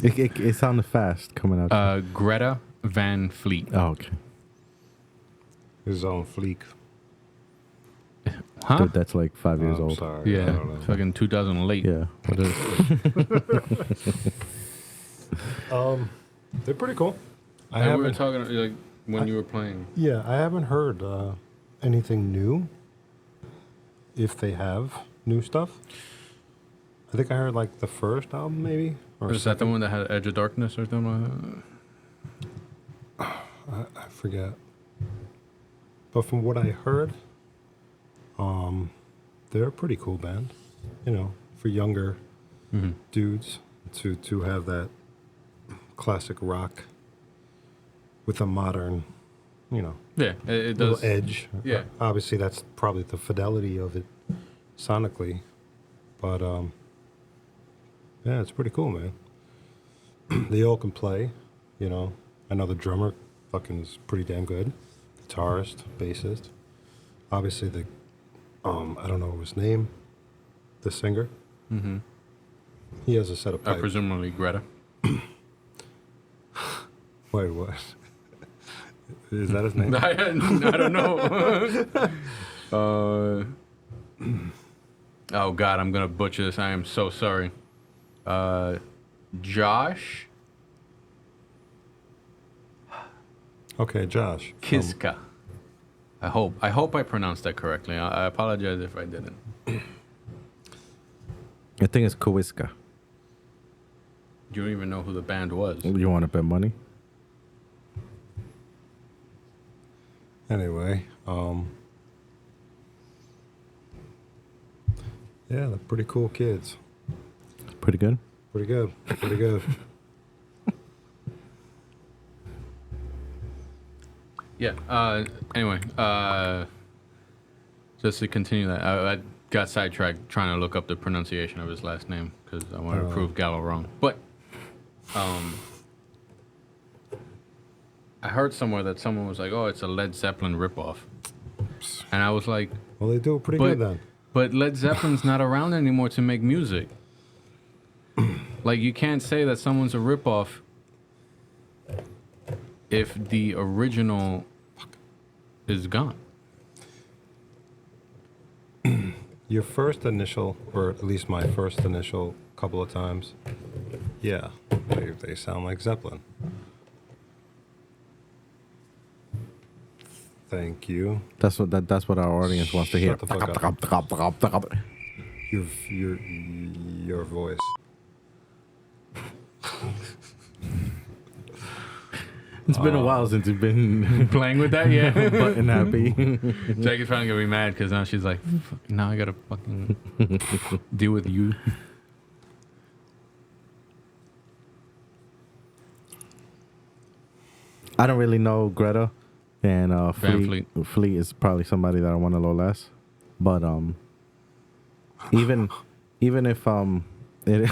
It sounded fast coming out. Greta Van Fleet. Oh, okay. His own fleek. Huh? Dude, that's like 5 years I'm old. sorry. I Yeah, don't know. fucking 2000 late. Yeah. What is They're pretty cool. I And we were haven't. talking like when you were playing. Yeah, I haven't heard anything new. If they have new stuff, I think I heard like the first album, maybe. Or Was that the one that had Edge of Darkness or something like that? I forget. But from what I heard, they're a pretty cool band. You know, for younger dudes to have that classic rock with a modern, you know, Yeah, it little does. edge. Yeah. Obviously, that's probably the fidelity of it sonically, But yeah, it's pretty cool, man. They all can play, you know. I know the drummer fucking is pretty damn good. Guitarist, bassist. Obviously the I don't know his name. The singer. Mm-hmm. He has a set of pipes. Presumably Greta. Wait, what? Is that his name? I don't know. Oh God, I'm gonna butcher this. I am so sorry. Josh Okay, Josh. Kiska. I hope I pronounced that correctly. I apologize if I didn't. I think it's Kowiska. You don't even know who the band was. You want to bet money? Anyway, yeah, they're pretty cool kids. Pretty good. Pretty good. Pretty good. Yeah. Anyway, just to continue that, I got sidetracked trying to look up the pronunciation of his last name because I wanted to prove Galo wrong. But I heard somewhere that someone was like, "Oh, it's a Led Zeppelin ripoff," and I was like, Well, they do it pretty good then. "But Led Zeppelin's not around anymore to make music. Like, you can't say that someone's a ripoff if the original is gone." Your first initial, or at least my first initial couple of times, yeah, they sound like Zeppelin. Thank you. That's what our audience wants to hear. Shut the fuck up. Your voice. It's been a while since you've been Playing with that, yeah. button happy. Jackie's finally gonna be mad because now she's like, "Fuck, now I gotta fucking deal with you." I don't really know Greta, and Van Fleet is probably somebody that I want to know less. But even if it.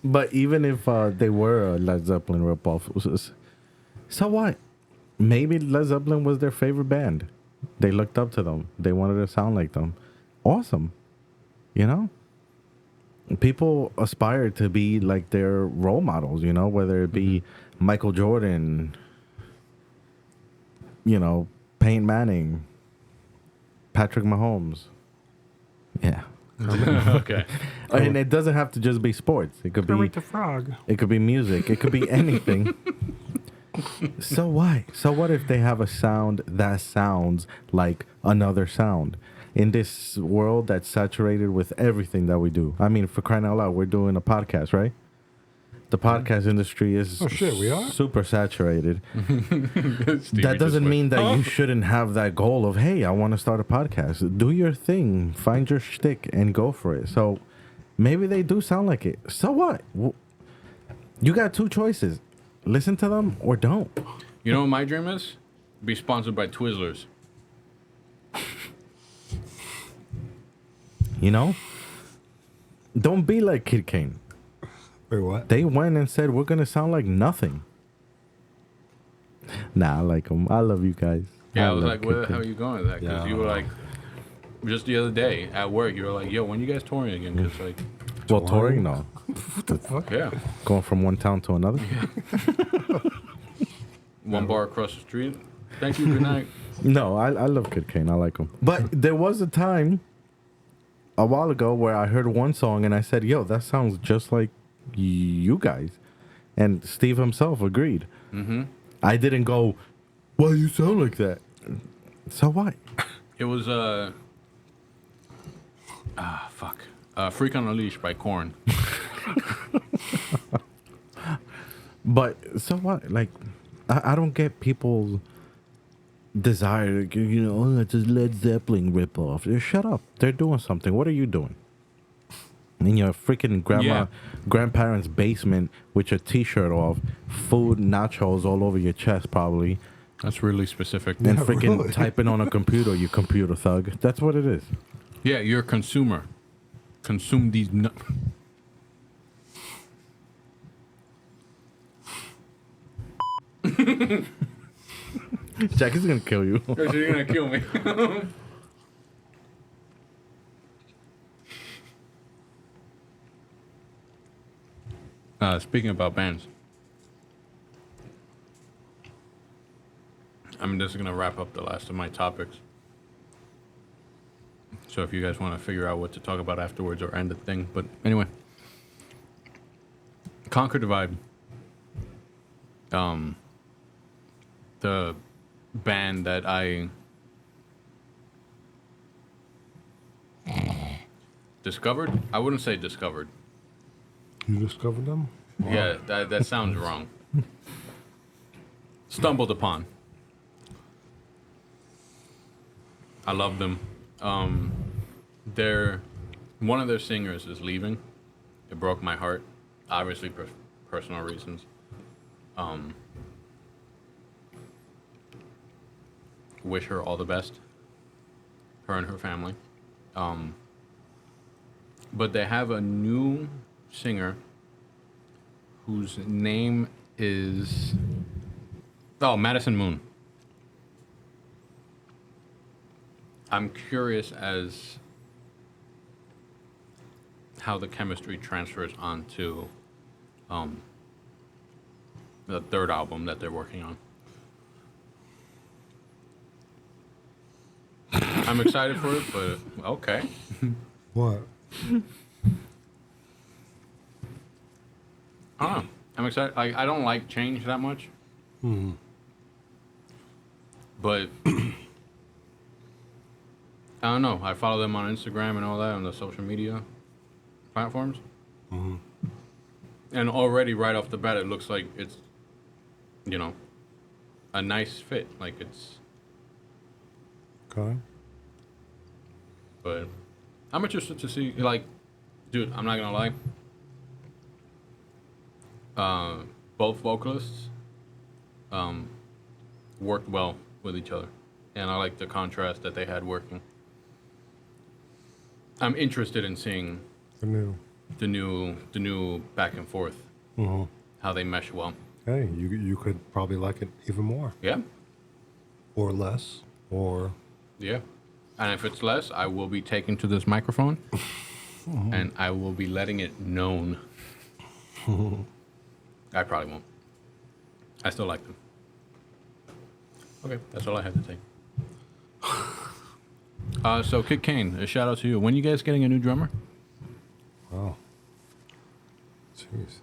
But even if they were a Led Zeppelin ripoff, so what? Maybe Led Zeppelin was their favorite band. They looked up to them. They wanted to sound like them. Awesome. You know? People aspire to be like their role models, you know, whether it be Michael Jordan, you know, Peyton Manning, Patrick Mahomes. Yeah. Okay. And it doesn't have to just be sports. It could be the Frog. It could be music. It could be anything. So what? So what if they have a sound that sounds like another sound? In this world that's saturated with everything that we do. I mean, for crying out loud, we're doing a podcast, right? The podcast industry is we are? super saturated. Stevie That doesn't just mean that you shouldn't have that goal of, hey, I want to start a podcast. Do your thing. Find your shtick and go for it. So maybe they do sound like it. So what? You got two choices. Listen to them or don't. You know what my dream is? Be sponsored by Twizzlers. You know? Don't be like Kid Kane. Wait, what? They went and said, we're going to sound like nothing. Nah, I like them. I love you guys. Yeah, I was love like, where Kid the hell are Kane. you going with that? Because Yeah, you were like, just the other day at work, you were like, yo, when you guys touring again? Because, like, Well, touring, no. What the fuck? yeah, Going from one town to another. one bar across the street. Thank you, good night. No, I love Kid Kane. I like him. But there was a time a while ago where I heard one song and I said, yo, that sounds just like you guys. And Steve himself agreed. Mm-hmm. I didn't go, why you sound like that? So what? It was, Freak on a Leash by Korn. But so what? Like, I don't get people's desire, you know, oh, it's a Led Zeppelin ripoff. Shut up. They're doing something. What are you doing? In your freaking grandparents' basement with your t-shirt off, food, nachos all over your chest probably, That's really specific. And Yeah, freaking really. typing on a computer, you computer thug. That's what it is. Yeah, you're a consumer. Consume these. Jackie's gonna kill you. You're gonna kill me. Speaking about bands, I'm just gonna wrap up the last of my topics. So if you guys want to figure out what to talk about afterwards or end the thing, but anyway, Conquer Divide, the band that I discovered. I wouldn't say discovered. You discovered them? Yeah, that sounds wrong. Stumbled upon. I love them. One of their singers is leaving. It broke my heart. Obviously, personal reasons. Wish her all the best. Her and her family. But they have a new singer whose name is Madison Moon. I'm curious as how the chemistry transfers onto the third album that they're working on. I'm excited for it, but okay. What? I don't know. I'm excited. I don't like change that much. But I don't know. I follow them on Instagram and all that on the social media platforms. And already right off the bat, it looks like it's, a nice fit. Like it's, Okay. but I'm interested to see, like, dude, I'm not going to lie. Both vocalists worked well with each other. And I like the contrast that they had working. I'm interested in seeing The new. the new back and forth, how they mesh well. Hey, you could probably like it even more. Yeah, Or less. Or. yeah. And if it's less, I will be taken to this microphone, and I will be letting it known. I probably won't. I still like them. Okay, that's all I had to say. So Kid Kane, a shout out to you. When you guys getting a new drummer? Wow. Jeez.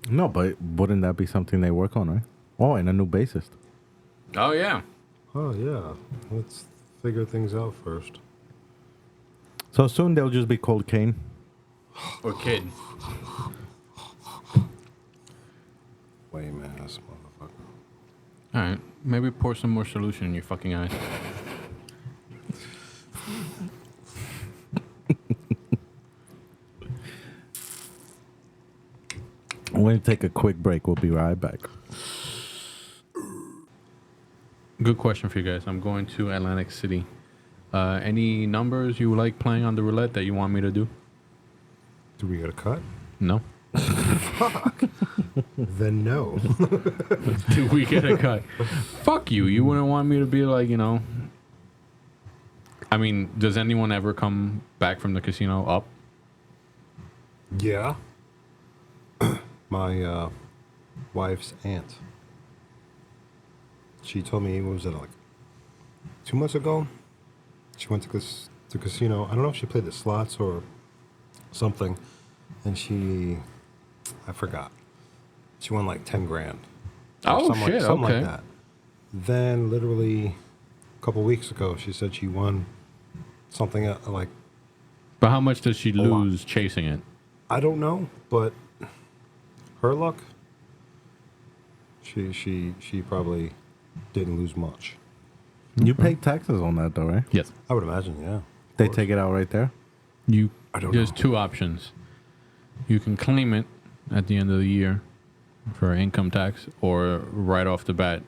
No, but wouldn't that be something they work on, right? Oh, and a new bassist. Oh yeah. Oh, yeah. Let's figure things out first. So soon they'll just be called Kane. Or Kid. Lame ass motherfucker. All right, maybe pour some more solution in your fucking eyes. We're going to take a quick break. We'll be right back. Good question for you guys. I'm going to Atlantic City. Any numbers you like playing on the roulette that you want me to do? Do we get a cut? No. Then no. Do we get a cut? Fuck you. You wouldn't want me to be like, I mean, does anyone ever come back from the casino up? Yeah. My wife's aunt. She told me, what was it, like 2 months ago? She went to the casino. I don't know if she played the slots or something. And I forgot. She won like 10 grand. Oh, something shit. Something Okay. like that. Then literally a couple weeks ago, she said she won something like, But how much does she lot. lose chasing it? I don't know, but her luck, she probably didn't lose much. You pay taxes on that, though, right? Yes. I would imagine, yeah. They take it out right there? I don't There's know. two options. You can claim it at the end of the year for income tax, or right off the bat,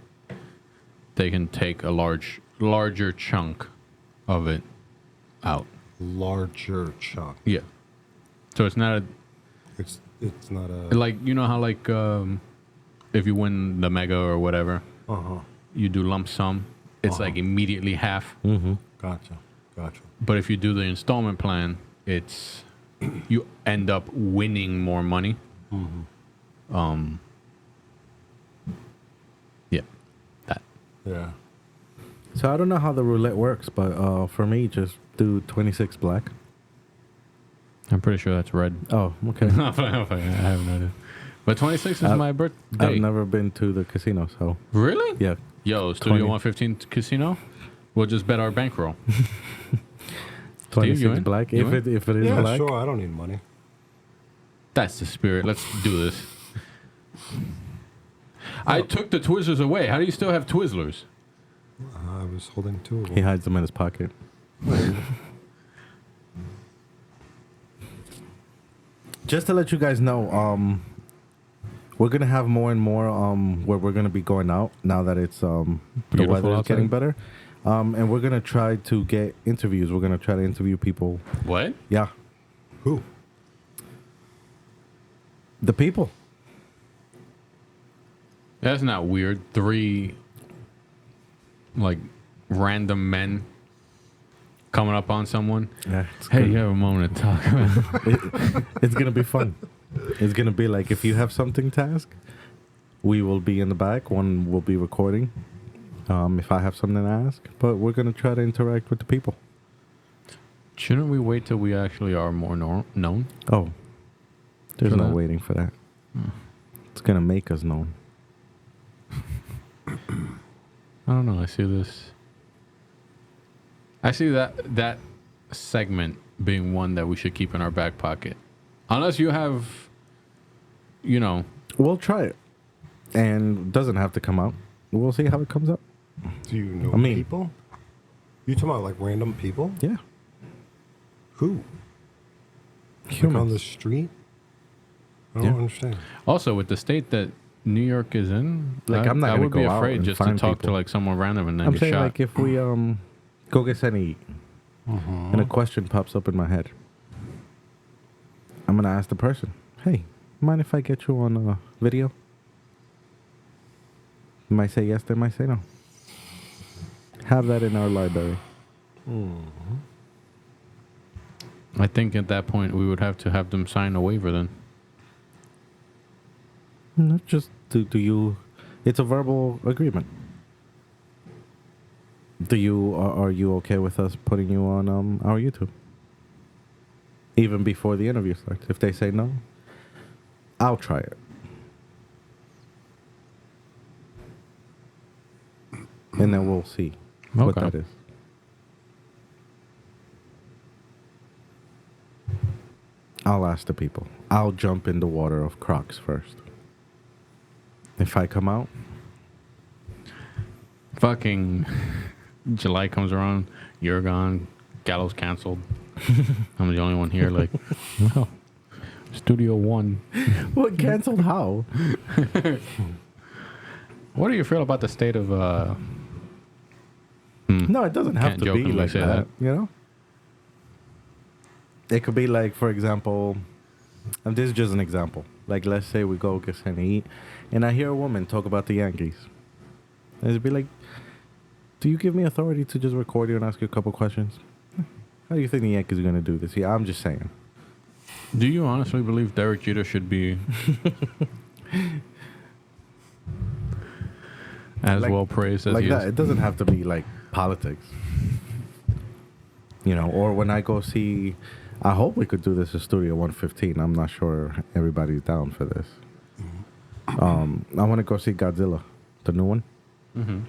they can take a larger chunk of it out. Larger chunk. Yeah. So it's not It's not a. like, you know how like if you win the mega or whatever, you do lump sum. It's like immediately half. Gotcha. But if you do the installment plan, it's you end up winning more money. Yeah, that. Yeah. So I don't know how the roulette works, but for me, just do 26 black. I'm pretty sure that's red. Oh, okay. I have no idea. But 26 is my birthday. I've never been to the casino, so Really? yeah. Yo, Studio 20. 115 Casino. We'll just bet our bankroll. 26 you in? black. You If it is Yeah, black, sure. I don't need money. That's the spirit. Let's do this. I took the Twizzlers away. How do you still have Twizzlers? I was holding two of he them. hides them in his pocket. Just to let you guys know, we're gonna have more and more where we're gonna be going out now that it's the Beautiful weather is outside. getting better, and we're gonna try to get interviews. We're gonna try to interview people. What? Yeah, Who? the people. That's not weird. 3 like random men coming up on someone. Yeah, it's Hey, good. you have a moment to talk about. It's gonna be fun. It's gonna be like if you have something to ask, we will be in the back. One will be recording. If I have something to ask, but we're gonna try to interact with the people. Shouldn't we wait till we actually are more known? Oh, there's For no that? waiting for that. It's gonna make us known. I don't know. I see this. I see that segment being one that we should keep in our back pocket. Unless you have, you know, We'll try it, and it doesn't have to come out. We'll see how it comes up. Do you know I mean- people? You talking about like random people? Yeah, Who? Like humans. on the street? I don't Yeah. understand. also with the state that New York is in, Like, I'm not I gonna would be go out afraid and just to find talk to people. like someone random and then I'm get saying shot. like if we go get something to eat, and a question pops up in my head, I'm gonna ask the person, "Hey, mind if I get you on a video?" They might say yes, they might say no. Have that in our library. I think at that point we would have to have them sign a waiver then. Not just do you. It's a verbal agreement. Do you are you okay with us putting you on our YouTube? Even before the interview starts. If they say no, I'll try it. And then we'll see what Okay. that is. I'll ask the people. I'll jump in the water of Crocs first. If I come out, Fucking July comes around, you're gone, Galo's canceled. I'm the only one here. Like, well, Studio One. what canceled how? What do you feel about the state of? No, it doesn't have Can't to be jokingly like say that, that. you know? It could be like, for example, and this is just an example. Like, let's say we go get something to eat, and I hear a woman talk about the Yankees. And it'd be like, do you give me authority to just record you and ask you a couple questions? How do you think the Yankees are going to do this? Yeah, I'm just saying. Do you honestly believe Derek Jeter should be as Like- well praised as Like he that. is? It doesn't have to be like politics. You know, or when I go see, I hope we could do this at Studio 115. I'm not sure everybody's down for this. I want to go see Godzilla, the new one. Mm-hmm.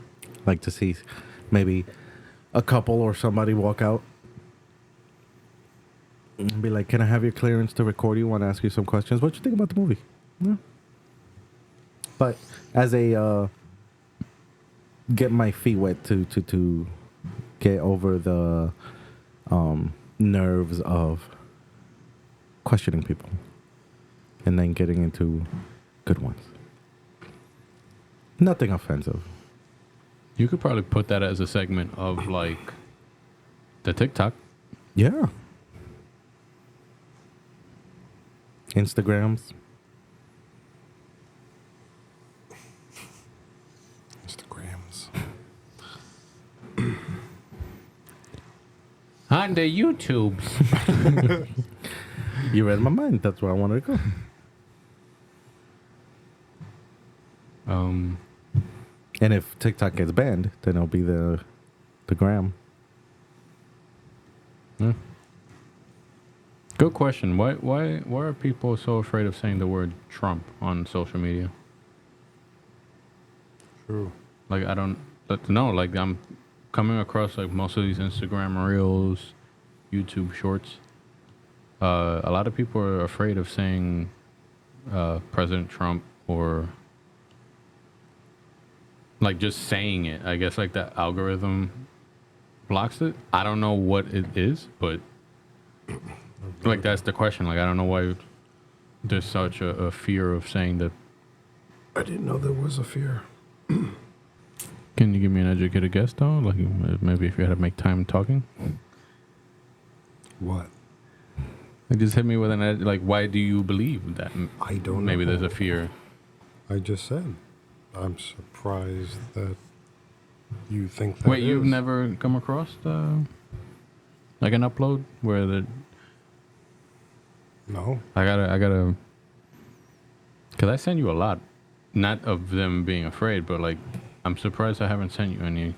Like to see maybe a couple or somebody walk out and be like, "Can I have your clearance to record you? Want to ask you some questions? What you think about the movie?" Yeah. But as a get my feet wet to get over the nerves of questioning people and then getting into good ones. Nothing offensive. You could probably put that as a segment of like the TikTok. Yeah. Instagrams. Instagrams. On the YouTubes. You read my mind. That's where I wanted to go. And if TikTok gets banned, then it'll be the gram. Yeah. Good question. Why are people so afraid of saying the word Trump on social media? True. Like I don't know. Like I'm coming across like most of these Instagram reels, YouTube shorts. A lot of people are afraid of saying President Trump or like just saying it. I guess like the algorithm blocks it. I don't know what it is, but like that's the question. Like I don't know why there's such a fear of saying that. I didn't know there was a fear. Can you give me an educated guess though? Like maybe if you had to make time talking. What? Like just hit me with like why do you believe that? I don't know. Maybe there's a fear. I just said. I'm surprised that you think that. Wait, you've never come across like an upload where the No. I gotta because I send you a lot, not of them being afraid, but like I'm surprised I haven't sent you any.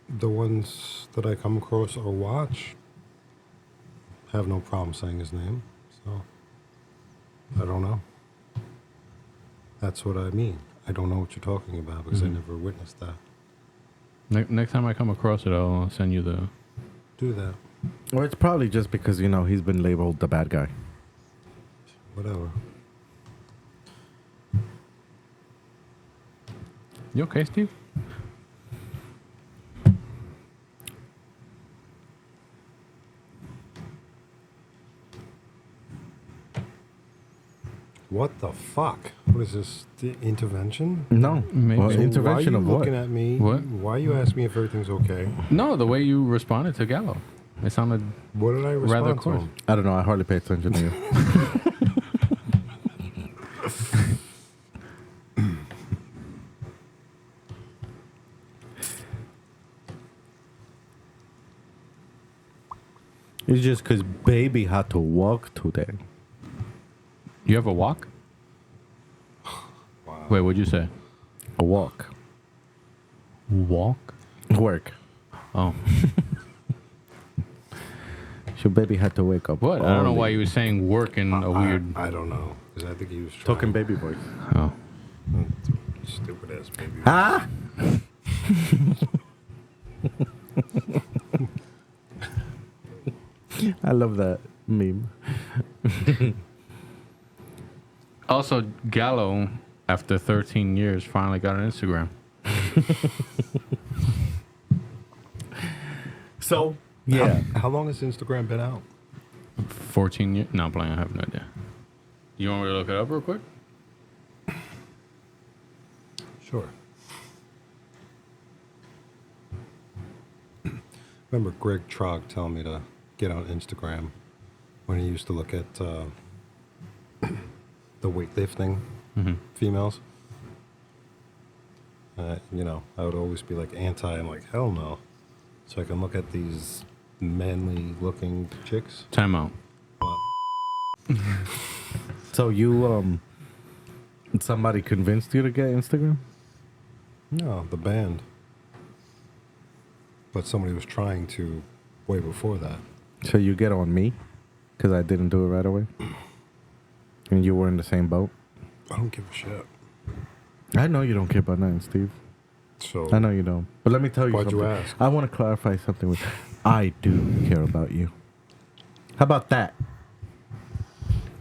The ones that I come across or watch have no problem saying his name. So I don't know. That's what I mean. I don't know what you're talking about because I never witnessed that. Next time I come across it, I'll send you the. Do that. Or it's probably just because, you know, he's been labeled the bad guy. Whatever. You okay, Steve? What the fuck? What is this? The intervention? No. Maybe. Well, So intervention why are of you what? looking at me? What? Why are you asking me if everything's okay? No, the way you responded to Gallo, it sounded What did I respond rather to coarse. him? I don't know. I hardly pay attention to you. It's just because baby had to walk today. You have a walk? Wow. Wait, what'd you say? A walk. Walk? Work. Oh, So baby had to wake up. what? I don't know why early. you were saying work in a weird. I don't know. Because I think he was Talking trying. baby voice. Oh, Stupid ass baby. Ah! I love that meme. also Gallo, after 13 years, finally got an Instagram. So, yeah. How long has Instagram been out? 14 years? No, I'm playing. I have no idea. You want me to look it up real quick? Sure. Remember Greg Trog telling me to get on Instagram when he used to look at the weightlifting females? You know, I would always be like anti. I'm like, hell no. So I can look at these manly looking chicks. Time out. But So you, somebody convinced you to get Instagram? no, the band. But somebody was trying to way before that. So you get on me? Because I didn't do it right away? And you were in the same boat? I don't give a shit. I know you don't care about nothing, Steve. So I know you don't. But let me tell you Why'd you something. ask? I want to clarify something with I do care about you. How about that?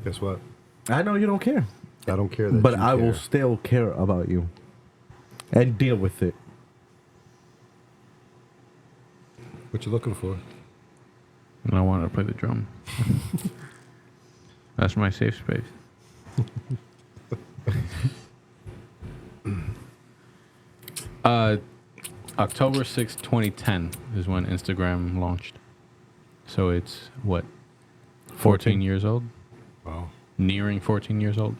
guess what? I know you don't care. I don't care that But you I will care. still care about you. And deal with it. What you looking for? And I wanted to play the drum. That's my safe space. October 6th, 2010 is when Instagram launched. So it's what? 14 years old? Wow. Nearing 14 years old?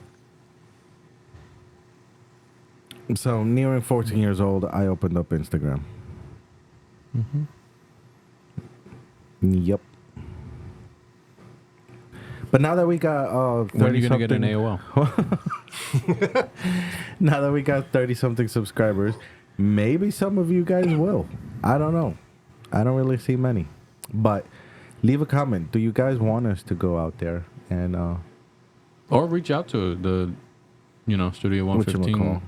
So nearing 14 years old, I opened up Instagram. Mm-hmm. Yep. But now that we got 30 When are you going to get an something, AOL? now that we got 30 something subscribers, maybe some of you guys will. I don't know. I don't really see many. But leave a comment. Do you guys want us to go out there and Or reach out to the, Studio 115.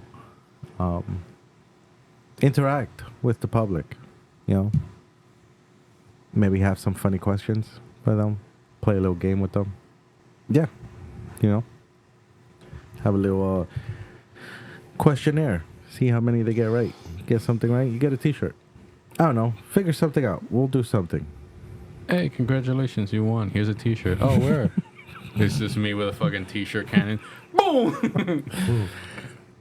interact with the public, maybe have some funny questions for them, play a little game with them. Yeah, have a little questionnaire, see how many they get right. Get something right, you get a t-shirt. I don't know, figure something out. We'll do something. Hey, congratulations, you won. Here's a t-shirt. Oh, where? It's just me with a fucking t-shirt cannon. Boom!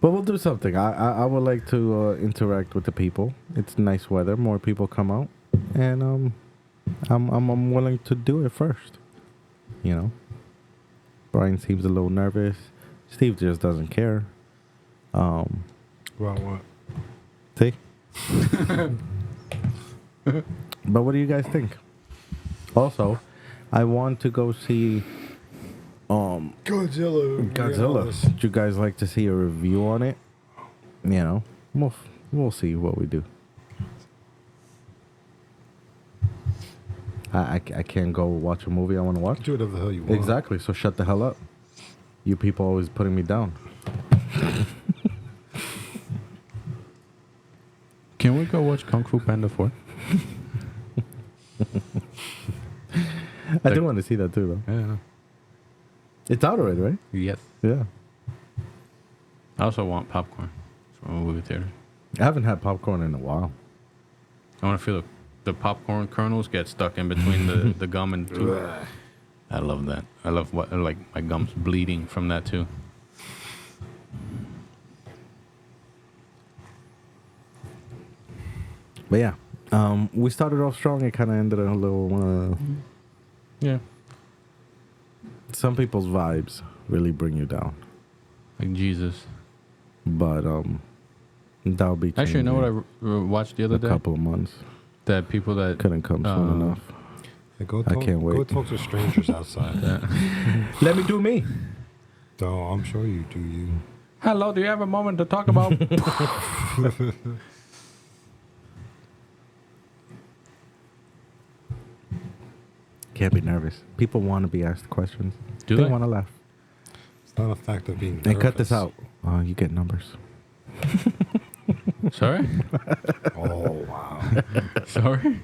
But we'll do something. I would like to interact with the people. It's nice weather. More people come out, and I'm willing to do it first. Brian seems a little nervous. Steve just doesn't care. About what? See. But what do you guys think? Also, I want to go see Godzilla. Yes. Would you guys like to see a review on it? We'll see what we do. I can't go watch a movie I want to watch. Do whatever the hell you want. Exactly. So shut the hell up. You people always putting me down. Can we go watch Kung Fu Panda 4? I do want to see that too, though. Yeah. It's out already, right? Yes. Yeah. I also want popcorn from a movie theater. I haven't had popcorn in a while. I want to feel the popcorn kernels get stuck in between the gum and tooth. I love that. I love my gums bleeding from that too. But yeah, we started off strong. It kind of ended a little. Yeah. Some people's vibes really bring you down, Like Jesus. but that'll be Actually, you know what I changing watched the other in a day? couple of months. That people that Couldn't come soon enough. Hey, go I talk, can't wait. Go talk to strangers outside. Let me do me. No, I'm sure you do you. Hello, do you have a moment to talk about? Can't be nervous. People want to be asked questions. Do they they? want to laugh. It's not a fact of being nervous. And cut this out. You get numbers. Sorry? Oh, wow. Sorry?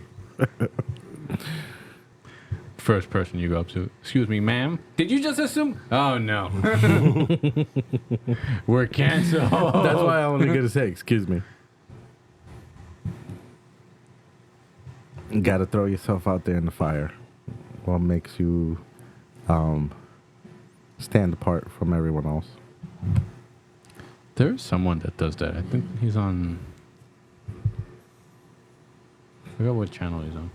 First person you go up to. Excuse me, ma'am. Did you just assume? Oh, no. We're canceled. That's why I only get to say, excuse me. You gotta throw yourself out there in the fire. What makes you stand apart from everyone else? There's someone that does that. I think he's on... I forgot what channel he's on.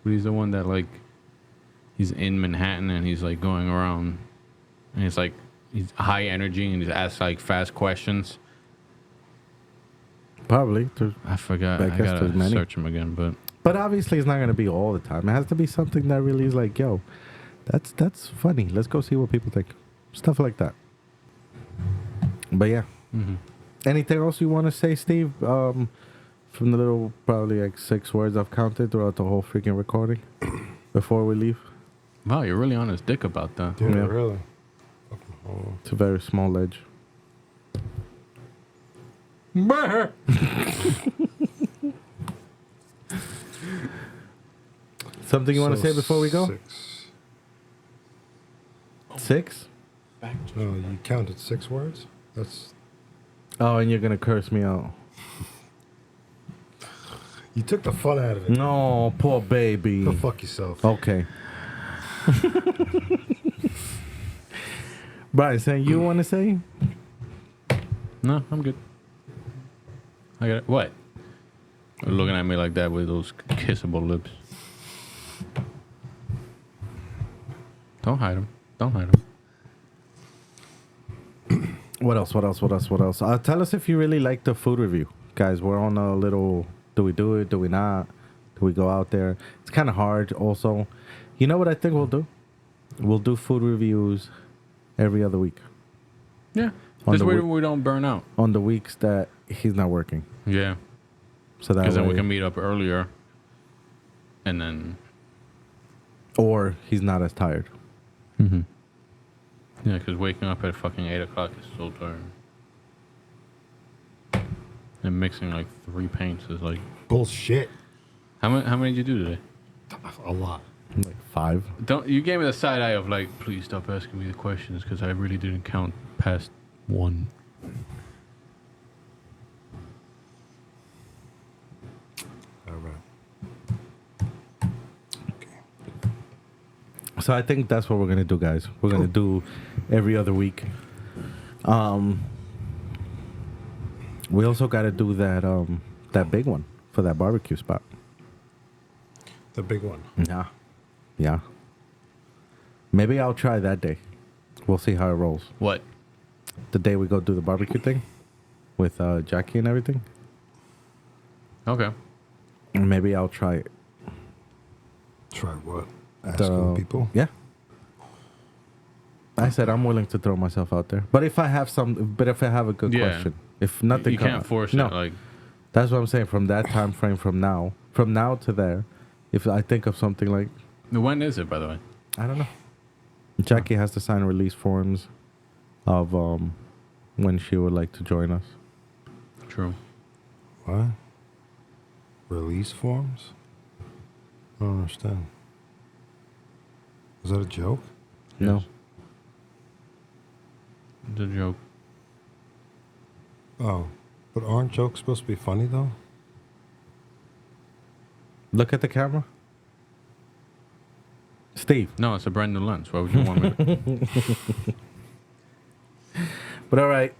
But he's the one that, like... He's in Manhattan and he's, like, going around. And he's, like... He's high energy and he asks, like, fast questions. Probably. I forgot. I I guess gotta there's many. search him again, but... But obviously it's not gonna be all the time. It has to be something that really is like, yo, that's funny. Let's go see what people think. Stuff like that. But yeah. Mm-hmm. Anything else you want to say, Steve? From the little, probably like 6 words I've counted throughout the whole freaking recording before we leave. Wow, you're really on his dick about that. Yeah, Yeah. really. It's a very small ledge. Something you want to say before we go? 6. 6? No, you counted 6 words? That's... Oh, and you're going to curse me out. You took the fun out of it. No, poor baby. Go fuck yourself. Okay. Brian, something you want to say? No, I'm good. I got it. What? You're looking at me like that with those kissable lips. Don't hide them. Don't hide them. What else? Tell us if you really like the food review. Guys, we're on a little... Do we do it? Do we not? Do we go out there? It's kind of hard also. You know what I think we'll do? We'll do food reviews every other week. Yeah. On This the way week- we don't burn out. On the weeks that he's not working. Yeah. So that Because then we way... can meet up earlier. And then... Or he's not as tired. Mm-hmm. Yeah, because waking up at fucking 8 o'clock is so tiring. And mixing like 3 paints is like... Bullshit. How many did you do today? A lot. Like 5. Don't you gave me the side eye of like, please stop asking me the questions because I really didn't count past 1. All right. So I think that's what we're gonna do, guys. We're gonna do every other week. We also gotta do that big one for that barbecue spot. The big one. Yeah. Maybe I'll try that day. We'll see how it rolls. What? The day we go do the barbecue thing with Jackie and everything. Okay. Maybe I'll try it. Try what? Asking people? Yeah. I said I'm willing to throw myself out there, but if I have a good Yeah. question, if nothing, You can't force no. it. Like, That's what I'm saying. From that time frame, from now to there, if I think of something like, when is it, by the way? I don't know, Jackie has to sign release forms of when she would like to join us. True. What? Release forms? I don't understand. Is that a joke? No, Yes. It's a joke. Oh. But aren't jokes supposed to be funny, though? look at the camera, Steve. No, it's a brand new lens. Why would you want me to? But all right,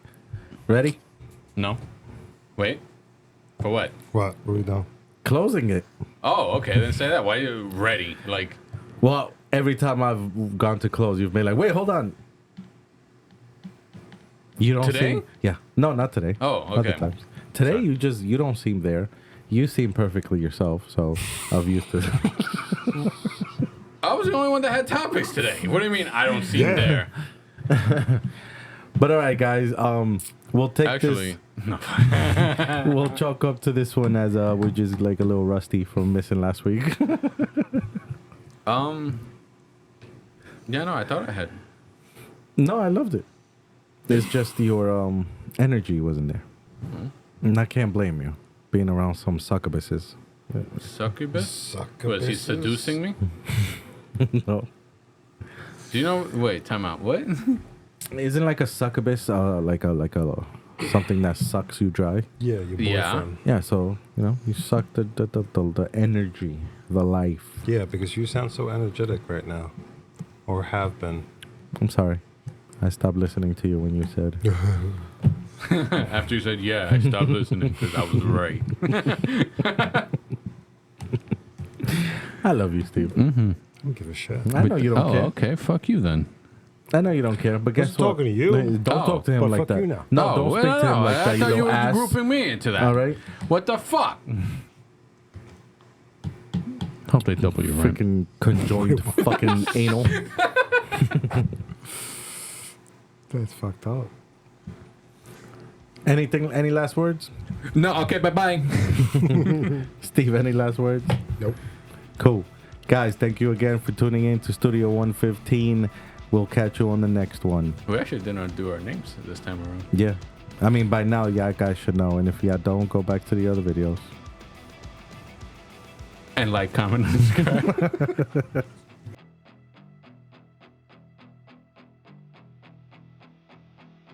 ready? No. Wait. For what? What? What are we doing? Closing it. Oh, okay. Then say that. Why are you ready? Like, Well, every time I've gone to close, you've been like, wait, hold on. You don't Today? seem... Yeah. No, not today. Oh, Other okay. times. Today, Sorry. you don't seem there. You seem perfectly yourself, so I've used to... I was the only one that had topics today. What do you mean I don't see Yeah. there? But all right, guys. We'll take Actually, no. this... We'll chalk up to this one as we're just like a little rusty from missing last week. Yeah, no, I thought I had. No, I loved it. It's just your energy wasn't there. And I can't blame you. Being around some succubuses. Succubus? Was he Succubuses? seducing me? No. Do you know? Wait, time out. What? Isn't like a succubus like a something that sucks you dry? Yeah, your Yeah. boyfriend. Yeah, so you suck the energy, the life. Yeah, because you sound so energetic right now. Or have been. I'm sorry. I stopped listening to you when you said. After you said, yeah, I stopped listening because I was right. I love you, Steve. Mm-hmm. I don't give a shit. I know you don't care. Okay. Fuck you then. I know you don't care, but guess Who's what? talking to you? Don't Oh, talk to him but like fuck that. you now. No, Oh, don't well, speak to him no, like that. I You thought you little were ass. grouping me into that. All right. What the fuck? Hope they double your rent. Freaking conjoined fucking anal. That's fucked up. Anything? Any last words? No, okay, bye-bye. Steve, any last words? Nope. Cool. Guys, thank you again for tuning in to Studio 115. We'll catch you on the next one. We actually didn't do our names this time around. Yeah. I mean, by now, y'all guys should know. And if y'all don't, go back to the other videos. And like, comment, and subscribe.